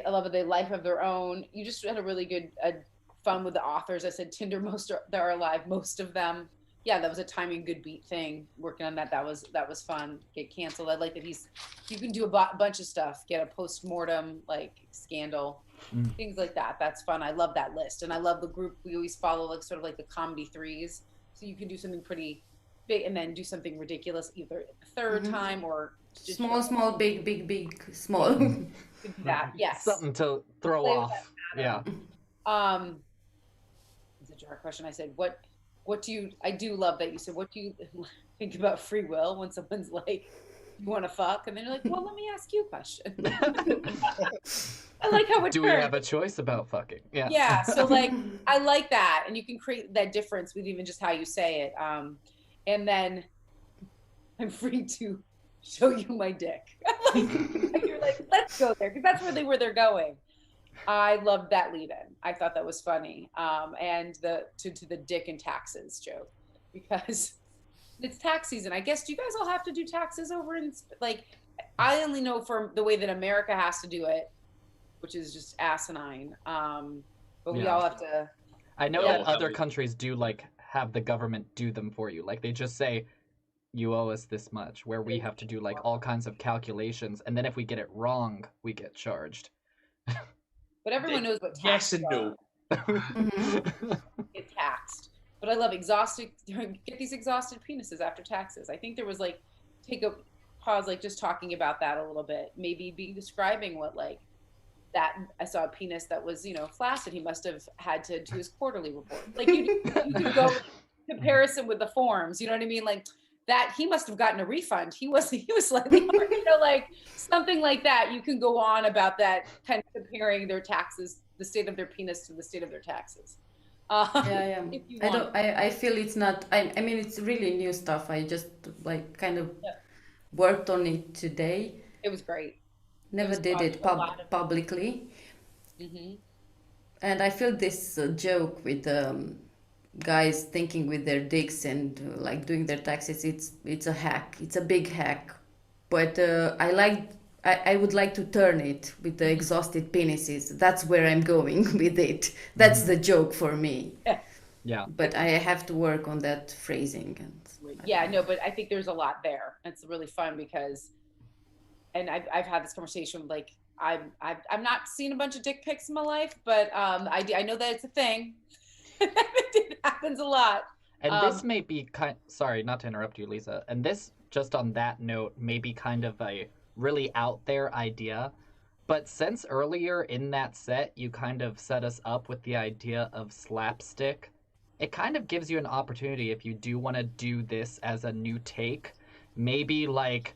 love it. They life of their own. You just had a really good fun with the authors. I said Tinder, that are alive, most of them. Yeah, that was a timing good beat thing. Working on that was fun. Get canceled. I like that you can do a bunch of stuff. Get a post-mortem like scandal, things like that. That's fun. I love that list, and I love the group we always follow, like sort of like the comedy threes. So you can do something pretty big and then do something ridiculous either the third time or just small, big, small. That yes, something to throw off. Yeah. It's a the jar question. I said, what do you? I do love that you said, what do you think about free will when someone's like, you want to fuck, and then you're like, well, let me ask you a question. I like how it Do we turned. have a choice about fucking? Yeah. Yeah, so like I like that, and you can create that difference with even just how you say it. And then I'm free to show you my dick. Like, you're like, let's go there, because that's where they're going. I loved that lead-in. I thought that was funny. And the to the dick and taxes joke, because it's tax season. I guess, do you guys all have to do taxes over in, like, I only know from the way that America has to do it, which is just asinine. But we Yeah. all have to. I know Yeah. that other countries do like have the government do them for you. Like they just say, you owe us this much, where we have to do like all kinds of calculations, and then if we get it wrong, we get charged. But everyone knows what Yes taxes and no. get taxed. But I love exhausted. Get these exhausted penises after taxes. I think there was like, take a pause, like just talking about that a little bit. Maybe be describing what like that. I saw a penis that was, flaccid. He must have had to do his quarterly report. Like you can go comparison with the forms. You know what I mean? Like that he must have gotten a refund. He was slightly, like something like that. You can go on about that, kind of comparing their taxes, the state of their penis to the state of their taxes. Yeah. If you I want. don't. I feel it's not. I mean, it's really new stuff. I just like kind of worked on it today. It was great. Never was did it a lot of- publicly. Mhm. And I feel this joke with guys thinking with their dicks and like doing their taxes. It's a hack. It's a big hack. But I would like to turn it with the exhausted penises. That's where I'm going with it. That's the joke for me. Yeah. But I have to work on that phrasing. Yeah, no, but I think there's a lot there. It's really fun because, and I've had this conversation with like, I'm not seeing a bunch of dick pics in my life, but I know that it's a thing. It happens a lot. And this may be sorry, not to interrupt you, Lisa. And this, just on that note, may be kind of a really out there idea. But since earlier in that set, you kind of set us up with the idea of slapstick, it kind of gives you an opportunity if you do want to do this as a new take, maybe like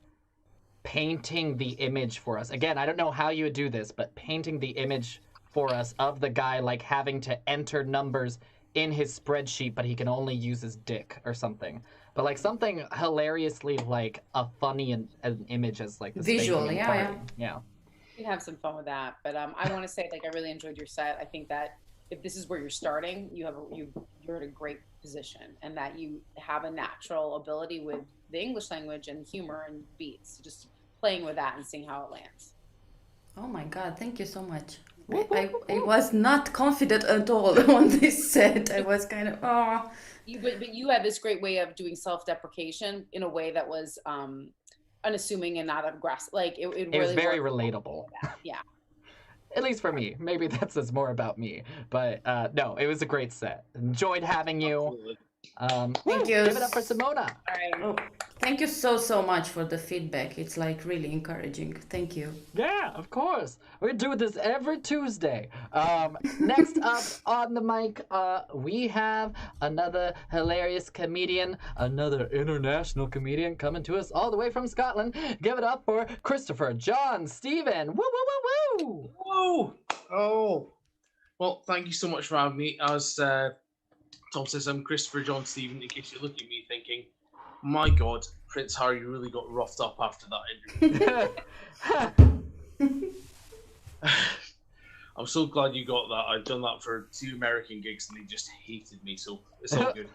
painting the image for us. Again, I don't know how you would do this, but painting the image for us of the guy like having to enter numbers in his spreadsheet, but he can only use his dick or something. But like something hilariously like a funny an image as like the visual, spanking yeah. You can have some fun with that. But I want to say, like, I really enjoyed your set. I think that if this is where you're starting, you're in a great position, and that you have a natural ability with the English language and humor and beats, just playing with that and seeing how it lands. Oh my God, thank you so much. I was not confident at all on this set. I was kind of, oh. But you had this great way of doing self-deprecation in a way that was unassuming and not aggressive. Like it really was very relatable. Yeah. At least for me. Maybe that says more about me. But no, it was a great set. Enjoyed having you. Thank you. Give it up for Simona. All right. Oh, thank you so much for the feedback. It's like really encouraging. Thank you. Yeah, of course. We're doing this every Tuesday. Next up on the mic, we have another hilarious comedian, another international comedian coming to us all the way from Scotland. Give it up for Christopher John Stephen. Woo, woo, woo, woo. Whoa! Oh, well, thank you so much for having me. As Tom says, I'm Christopher John Stephen. In case you look at me thinking, my God, Prince Harry really got roughed up after that interview. I'm so glad you got that. I've done that for 2 American gigs and they just hated me, so it's all good.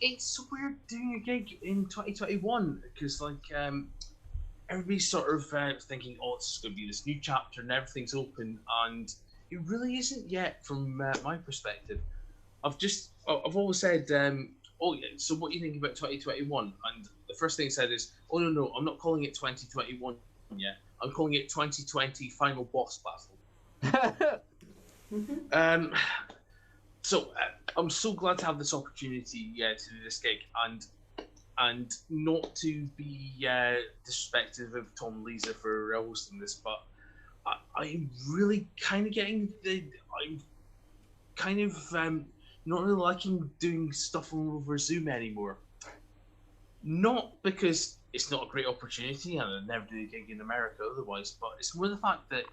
It's so weird doing a gig in 2021 because everybody's sort of thinking, oh, it's going to be this new chapter and everything's open, and it really isn't yet from my perspective. I've always said, oh yeah, so what do you think about 2021? And the first thing I said is, oh no, I'm not calling it 2021 yet. I'm calling it 2020 Final Boss Battle. So I'm so glad to have this opportunity to do this gig, and not to be disrespectful of Tom and Lisa for hosting this, but I'm really kind of getting the. I'm kind of not really liking doing stuff over Zoom anymore. Not because it's not a great opportunity, and I'd never do a gig in America otherwise, but it's more the fact that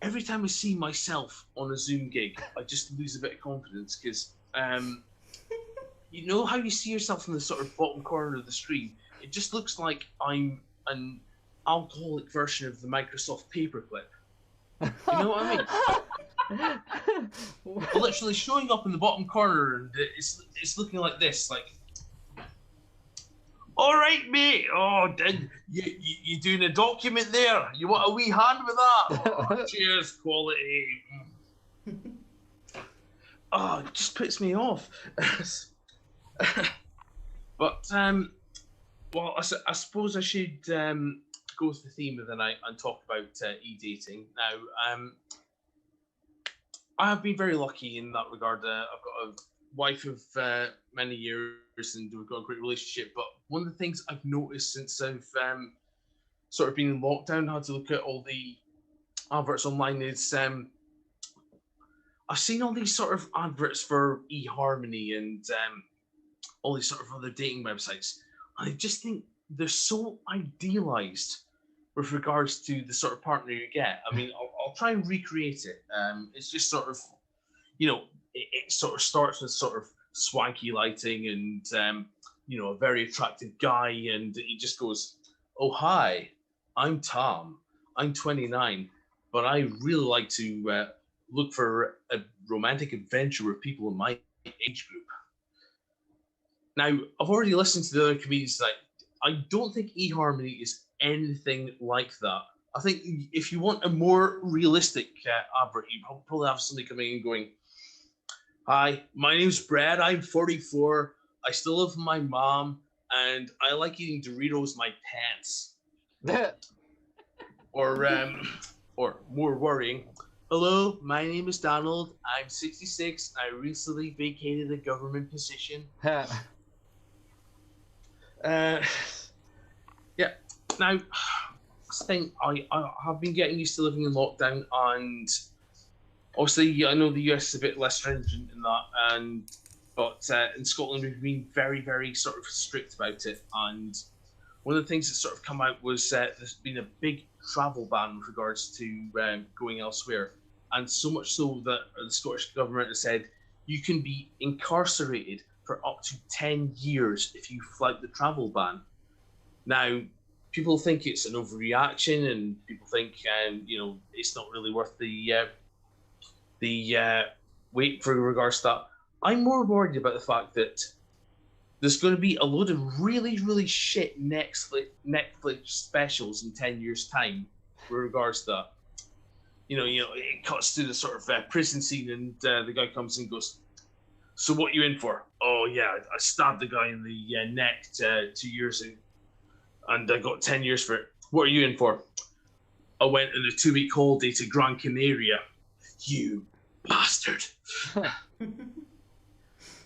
every time I see myself on a Zoom gig, I just lose a bit of confidence because you know how you see yourself in the sort of bottom corner of the screen? It just looks like I'm an alcoholic version of the Microsoft paperclip. You know what I mean? Literally showing up in the bottom corner, and it's looking like this, like. All right, mate. Oh, did you doing a document there? You want a wee hand with that? Oh, cheers, quality. Oh, it just puts me off. But well, I suppose I should go with the theme of the night and talk about e-dating. Now, I have been very lucky in that regard. I've got a wife of many years, and we've got a great relationship. But one of the things I've noticed since I've sort of been in lockdown, had to look at all the adverts online, is I've seen all these sort of adverts for eHarmony and all these sort of other dating websites, and I just think they're so idealized with regards to the sort of partner you get. I mean, I'll try and recreate it. It's just sort of, you know, it sort of starts with sort of swanky lighting and, you know, a very attractive guy. And he just goes, oh, hi, I'm Tom. I'm 29, but I really like to look for a romantic adventure with people in my age group. Now, I've already listened to the other comedians. Like, I don't think eHarmony is anything like that. I think if you want a more realistic advert, you probably have somebody coming in going, hi, my name's Brad. I'm 44. I still live with my mom, and I like eating Doritos in my pants. Or more worrying, hello, my name is Donald. I'm 66. I recently vacated a government position. Yeah. Now, thing I have been getting used to living in lockdown, and obviously I know the US is a bit less stringent in that, but in Scotland we've been very, very sort of strict about it. And one of the things that sort of come out was there's been a big travel ban with regards to going elsewhere, and so much so that the Scottish government has said you can be incarcerated for up to 10 years if you flout the travel ban. Now, people think it's an overreaction, and people think, you know, it's not really worth the wait for regards to that. I'm more worried about the fact that there's going to be a load of really, really shit Netflix specials in 10 years' time with regards to that. You know, it cuts to the sort of prison scene, and the guy comes and goes, so what you in for? Oh, yeah, I stabbed the guy in the neck 2 years ago, and I got 10 years for it. What are you in for? I went on a 2-week holiday to Gran Canaria. You bastard.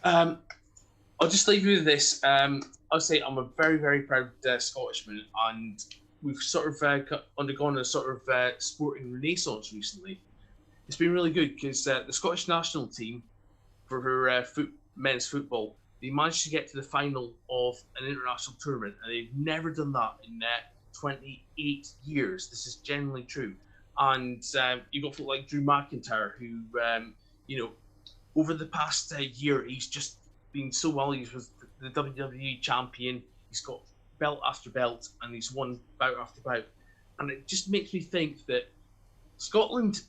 I'll just leave you with this. I'll say I'm a very, very proud Scottishman, and we've sort of undergone a sort of sporting renaissance recently. It's been really good because the Scottish national team for her men's football, they managed to get to the final of an international tournament, and they've never done that in 28 years. This is genuinely true. And you've got folk like Drew McIntyre, who, you know, over the past year, he's just been so well. He was the WWE champion. He's got belt after belt, and he's won bout after bout. And it just makes me think that Scotland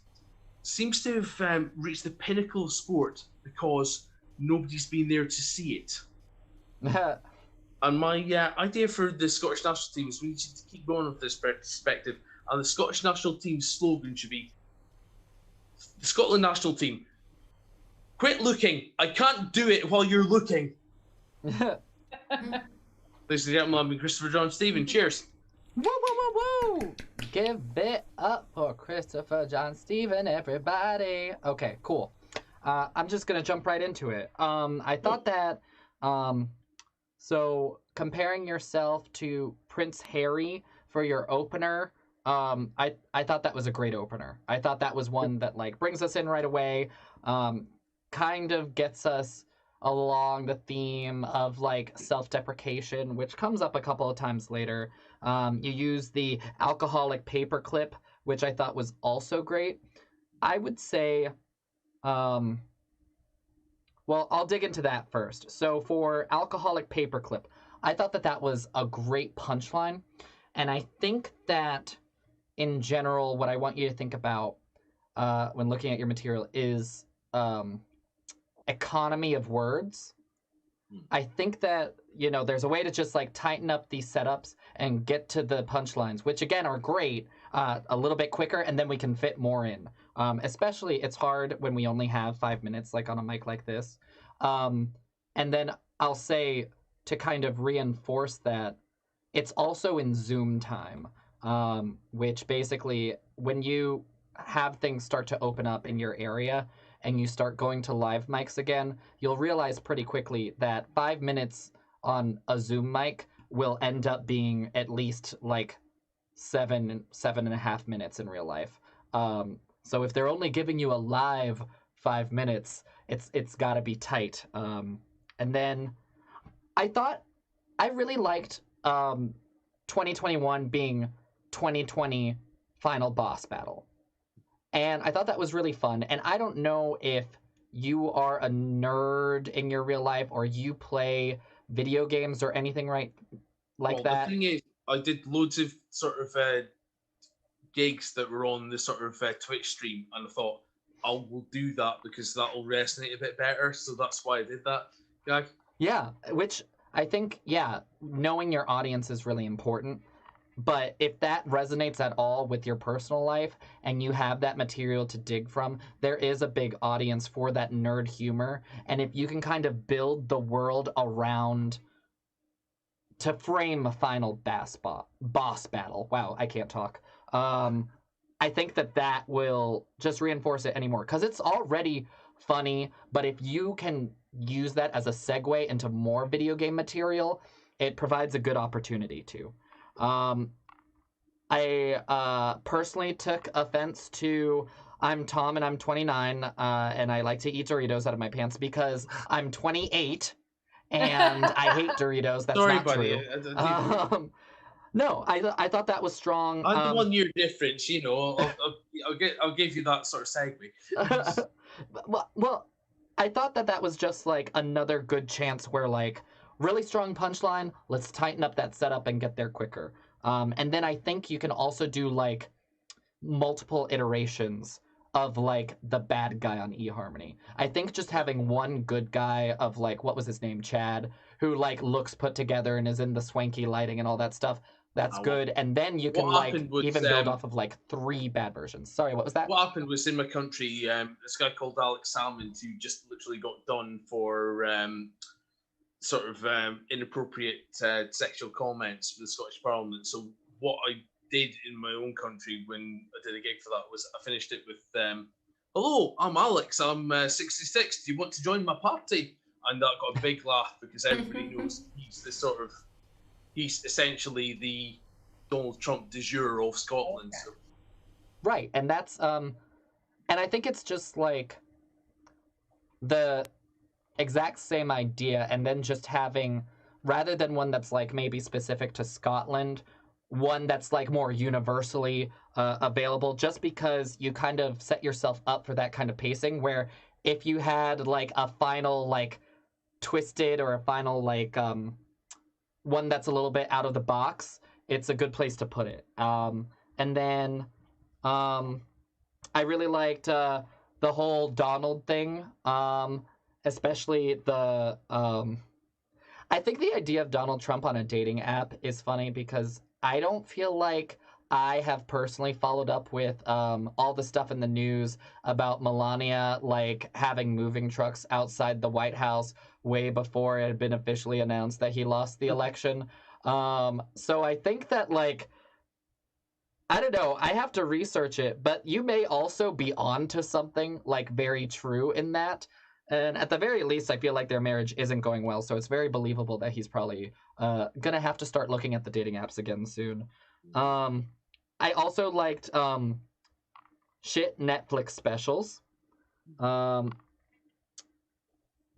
seems to have reached the pinnacle of sport because nobody's been there to see it. And my idea for the Scottish national team is we need to keep going with this perspective. And the Scottish national team's slogan should be, the Scotland national team, quit looking. I can't do it while you're looking. Ladies and gentlemen, I've been Christopher John Stephen. Cheers. Woo, woo, woo, woo! Give it up for Christopher John Stephen, everybody. Okay, cool. I'm just gonna jump right into it. I thought that, so comparing yourself to Prince Harry for your opener I thought that was a great opener. I thought that was one that like brings us in right away, kind of gets us along the theme of like self-deprecation, which comes up a couple of times later. You use the alcoholic paperclip, which I thought was also great. I would say, um, well, I'll dig into that first. So for alcoholic paperclip, I thought that that was a great punchline, and I think that in general, what I want you to think about when looking at your material is economy of words. I think that, you know, there's a way to just like tighten up these setups and get to the punchlines, which again are great, a little bit quicker, and then we can fit more in. Especially, it's hard when we only have 5 minutes, like on a mic like this. And then I'll say, to kind of reinforce that, it's also in Zoom time, which basically, when you have things start to open up in your area and you start going to live mics again, you'll realize pretty quickly that 5 minutes on a Zoom mic will end up being at least like 7.5 minutes in real life. So if they're only giving you a live 5 minutes, it's got to be tight. And then I really liked 2021 being 2020 final boss battle. And I thought that was really fun. And I don't know if you are a nerd in your real life or you play video games or anything like that. The thing is, I did loads of sort of gigs that were on the sort of Twitch stream, and I thought, I will do that because that will resonate a bit better. So that's why I did that gag. Yeah, which I think, yeah, knowing your audience is really important. But if that resonates at all with your personal life and you have that material to dig from, there is a big audience for that nerd humor. And if you can kind of build the world around to frame a final boss battle. Wow, I can't talk. I think that will just reinforce it anymore because it's already funny. But if you can use that as a segue into more video game material, it provides a good opportunity to. I personally took offense to I'm Tom and I'm 29 and I like to eat Doritos out of my pants because I'm 28 and I hate Doritos. That's Sorry, not buddy. true. No, I thought that was strong. I'm the 1 year difference, you know. I'll give you that sort of segue. Well, I thought that was just like another good chance where like really strong punchline. Let's tighten up that setup and get there quicker. And then I think you can also do like multiple iterations of like the bad guy on eHarmony. I think just having one good guy of like, what was his name? Chad, who like looks put together and is in the swanky lighting and all that stuff. That's good. And then you can like even build off of like 3 bad versions. Sorry, what was that? What happened was in my country, this guy called Alex Salmond, who just literally got done for sort of inappropriate sexual comments for the Scottish Parliament. So what I did in my own country when I did a gig for that was I finished it with, hello, I'm Alex, I'm 66, do you want to join my party? And that got a big laugh because everybody knows he's essentially the Donald Trump de jure of Scotland. So. Right, and that's, and I think it's just like the exact same idea, and then just having, rather than one that's like maybe specific to Scotland, one that's like more universally available, just because you kind of set yourself up for that kind of pacing, where if you had like a final like twisted or a final like one that's a little bit out of the box, it's a good place to put it. And then I really liked the whole Donald thing, especially the I think the idea of Donald Trump on a dating app is funny because I don't feel like I have personally followed up with all the stuff in the news about Melania like having moving trucks outside the White House way before it had been officially announced that he lost the election. So I think that like, I don't know, I have to research it, but you may also be onto something like very true in that. And at the very least, I feel like their marriage isn't going well, so it's very believable that he's probably gonna have to start looking at the dating apps again soon. I also liked shit Netflix specials. Um,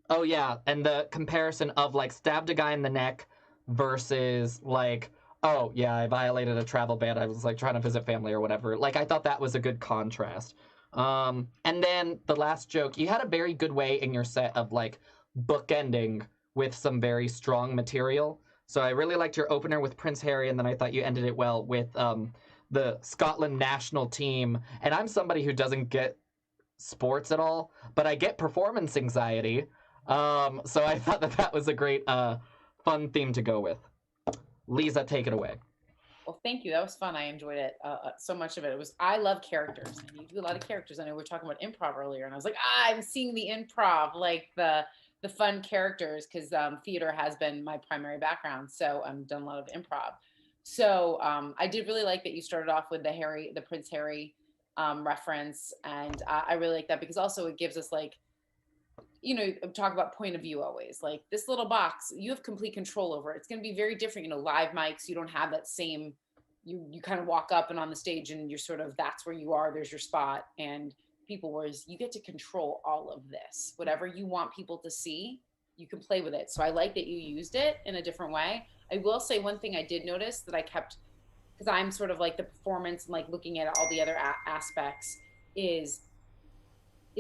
oh yeah, and the comparison of like stabbed a guy in the neck versus like, oh yeah, I violated a travel ban. I was like trying to visit family or whatever. Like I thought that was a good contrast. And then the last joke, you had a very good way in your set of like bookending with some very strong material. So I really liked your opener with Prince Harry, and then I thought you ended it well with the Scotland national team. And I'm somebody who doesn't get sports at all, but I get performance anxiety. So I thought that that was a great, fun theme to go with. Lisa, take it away. Well, thank you. That was fun. I enjoyed it. So much of it. It was. I love characters, and you do a lot of characters. I know we were talking about improv earlier, and I was like, I'm seeing the improv, like the fun characters, because theater has been my primary background. So I've done a lot of improv. So I did really like that you started off with the Prince Harry reference, and I really like that because also it gives us like, talk about point of view always. Like this little box, you have complete control over it. It's going to be very different. Live mics, you don't have that same. You kind of walk up and on the stage, and you're sort of that's where you are. There's your spot, and people. Whereas you get to control all of this. Whatever you want people to see, you can play with it. So I like that you used it in a different way. I will say one thing I did notice that I kept, because I'm sort of like the performance and like looking at all the other aspects is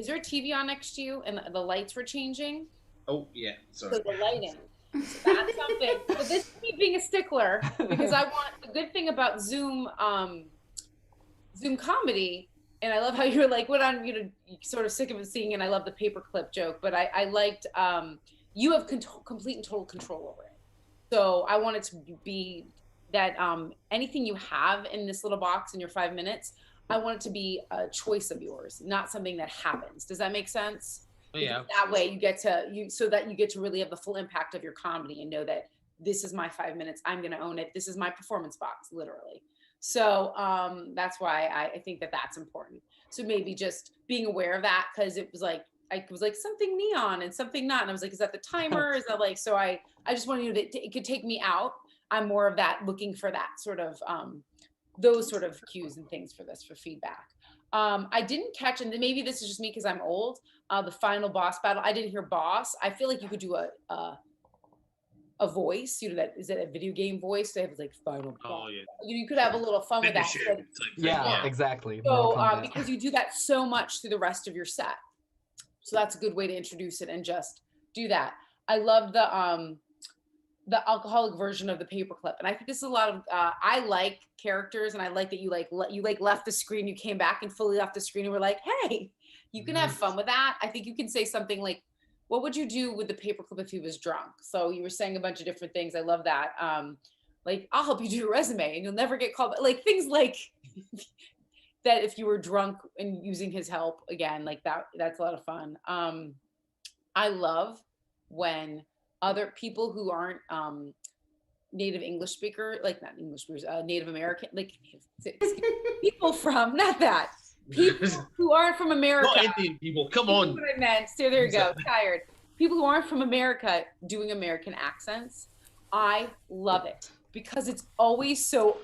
there a TV on next to you and the lights were changing? Oh yeah, sorry. So the lighting. So that's something. But this is me being a stickler because I want the good thing about Zoom comedy, and I love how you're like went on, you're sort of sick of it seeing, and I love the paperclip joke, but I liked you have complete and total control over it. So I want it to be that anything you have in this little box in your 5 minutes, I want it to be a choice of yours, not something that happens. Does that make sense? Yeah. Because that way you get to really have the full impact of your comedy and know that this is my 5 minutes. I'm going to own it. This is my performance box, literally. So that's why I think that that's important. So maybe just being aware of that, because it was like, I was like something neon and something not. And I was like, is that the timer? Is that like, so I just wanted you to, it could take me out. I'm more of that, looking for that sort of, those sort of cues and things for this, for feedback. I didn't catch, and maybe this is just me because I'm old, the final boss battle. I didn't hear boss. I feel like you could do a voice, that is it a video game voice? They have like final boss. Oh yeah. You could have a little fun with that. Yeah, exactly. So because you do that so much through the rest of your set. So that's a good way to introduce it and just do that. I love the alcoholic version of the paperclip, and I think this is a lot of I like characters, and I like that you left the screen, you came back and fully left the screen, and we're like, hey, you can have fun with that. I think you can say something like, what would you do with the paperclip if he was drunk? So you were saying a bunch of different things. I love that. Like, I'll help you do your resume and you'll never get called, like things like that. If you were drunk and using his help again, like that's a lot of fun. I love when other people who aren't native English speaker, like not English speakers, Native American, like people from, not that, people who aren't from America. Not Indian people, come on. What I meant. So there you go, tired. People who aren't from America doing American accents. I love it because it's always so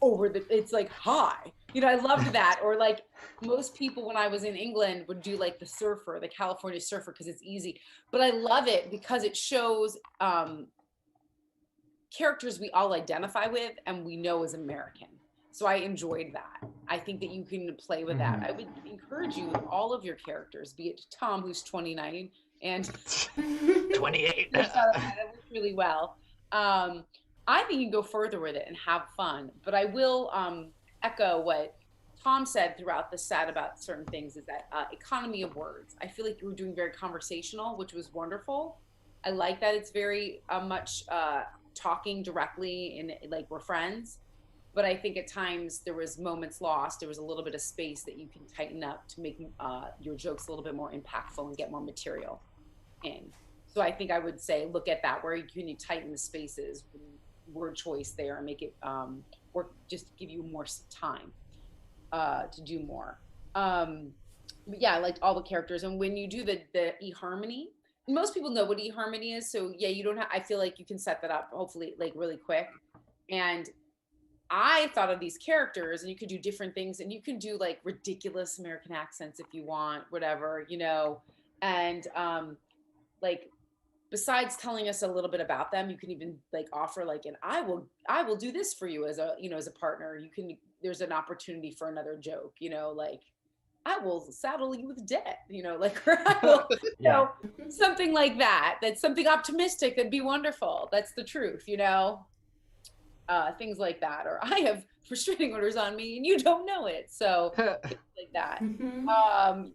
it's like high. I loved that. Or like most people when I was in England would do like the surfer, the California surfer, because it's easy. But I love it because it shows characters we all identify with and we know as American. So I enjoyed that. I think that you can play with that. I would encourage you with all of your characters, be it Tom, who's 29, and 28. That worked really well. I think you can go further with it and have fun. But I will echo what Tom said throughout the set about certain things, is that economy of words. I feel like you were doing very conversational, which was wonderful. I like that it's very much talking directly and like we're friends. But I think at times there was moments lost. There was a little bit of space that you can tighten up to make your jokes a little bit more impactful and get more material in. So I think I would say, look at that, where you tighten the spaces, word choice there, and make it or just give you more time to do more. But yeah, I liked all the characters. And when you do the eHarmony, most people know what eHarmony is. So yeah, you don't have, I feel like you can set that up hopefully like really quick. And I thought of these characters, and you could do different things, and you can do like ridiculous American accents if you want, whatever, and like besides telling us a little bit about them, you can even like offer like and I will do this for you as a as a partner. There's an opportunity for another joke, like I will saddle you with debt, like or I will, something like that. That's something optimistic. That'd be wonderful. That's the truth, things like that. Or I have restraining orders on me and you don't know it. So things like that.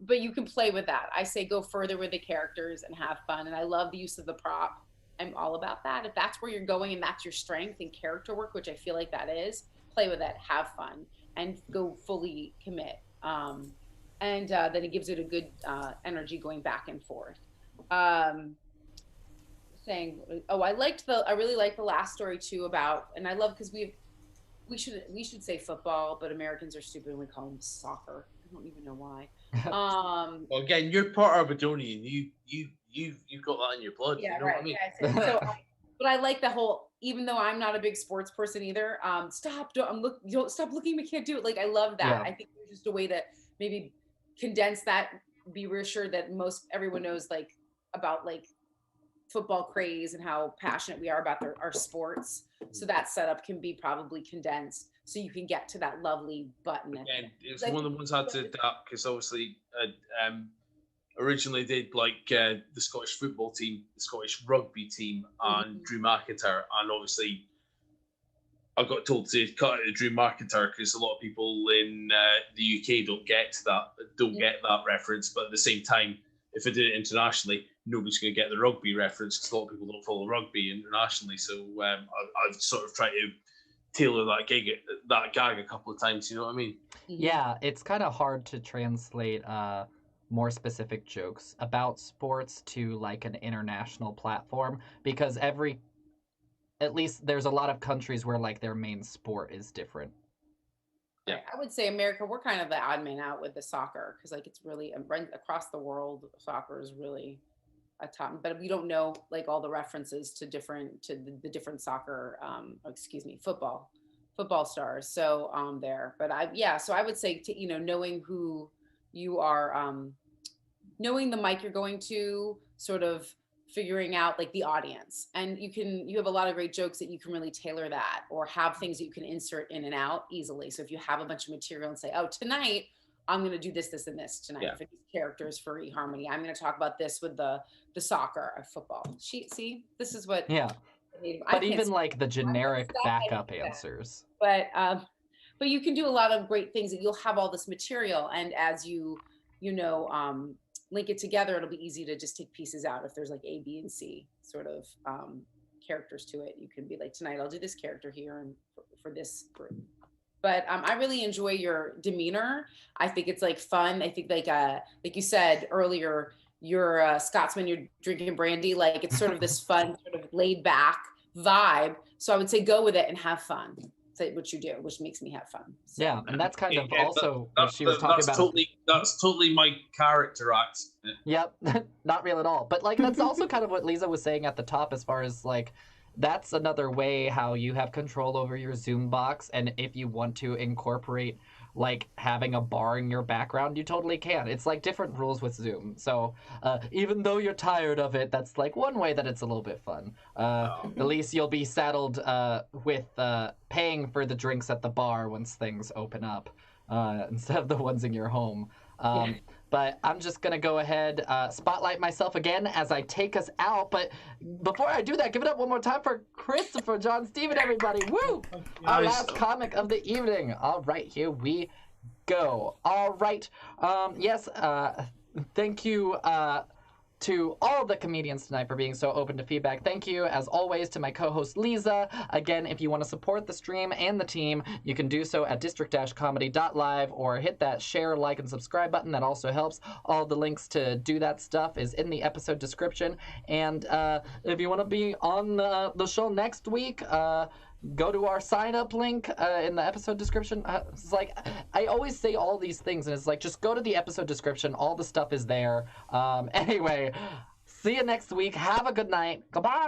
But you can play with that. I say go further with the characters and have fun. And I love the use of the prop. I'm all about that. If that's where you're going and that's your strength in character work, which I feel like that is, play with it, have fun, and go fully commit. And then it gives it a good energy going back and forth. Saying, I really liked the last story too about, and I love because we should say football, but Americans are stupid and we call them soccer. I don't even know why. Well, again, you're part Aberdonian. You've got that in your blood. Yeah, you know right. what I mean? Yeah, but I like the whole. Even though I'm not a big sports person either, stop! Don't stop looking. We can't do it. Like I love that. Yeah. I think there's just a way to maybe condense that. Be reassured that everyone knows like about like football craze and how passionate we are about our sports. So that setup can be probably condensed so you can get to that lovely button. And it's like, one of the ones I had to adapt because obviously originally did like the Scottish football team, the Scottish rugby team, and Drew McIntyre, and obviously I got told to cut out Drew McIntyre because a lot of people in the UK don't get that reference, but at the same time, if I did it internationally, nobody's going to get the rugby reference because a lot of people don't follow rugby internationally. So I've sort of tried to tailor that gag a couple of times. You know what I mean? Yeah, it's kind of hard to translate more specific jokes about sports to like an international platform because at least there's a lot of countries where like their main sport is different. Yeah, I would say America, we're kind of the odd man out with the soccer because like it's really across the world, soccer is really a top. But we don't know like all the references to the different soccer, football stars. So there, but so I would say knowing who you are, knowing the mic you're going to, sort of figuring out like the audience, and you have a lot of great jokes that you can really tailor that or have things that you can insert in and out easily. So if you have a bunch of material and say, oh, tonight I'm going to do this, this, and this tonight. Yeah. For these characters for eHarmony, I'm going to talk about this with the soccer of football. See, this is what. Yeah. But even like the generic backup answers. But you can do a lot of great things, and you'll have all this material, and as you link it together, it'll be easy to just take pieces out. If there's like A, B, and C sort of characters to it, you can be like, tonight I'll do this character here and for this group. But I really enjoy your demeanor. I think it's like fun. I think like you said earlier, you're a Scotsman, you're drinking brandy. Like it's sort of this fun, sort of laid back vibe. So I would say go with it and have fun. Say what you do, which makes me have fun. So. Yeah, and that's kind of also what she was talking about. That's totally my character act. Yep, not real at all. But like that's also kind of what Lisa was saying at the top, as far as like that's another way how you have control over your Zoom box, and if you want to incorporate like having a bar in your background, you totally can. It's like different rules with Zoom. So even though you're tired of it, that's like one way that it's a little bit fun. At least you'll be saddled with paying for the drinks at the bar once things open up instead of the ones in your home. But I'm just going to go ahead, spotlight myself again as I take us out. But before I do that, give it up one more time for Christopher John Steven, everybody. Woo! Our last comic of the evening. All right, here we go. All right. Yes, thank you to all the comedians tonight for being so open to feedback. Thank you, as always, to my co-host Lisa. Again, if you want to support the stream and the team, you can do so at district-comedy.live or hit that share, like, and subscribe button. That also helps. All the links to do that stuff is in the episode description. And if you want to be on the show next week, go to our sign-up link in the episode description. It's like, I always say all these things, and it's like, just go to the episode description. All the stuff is there. Anyway, see you next week. Have a good night. Goodbye.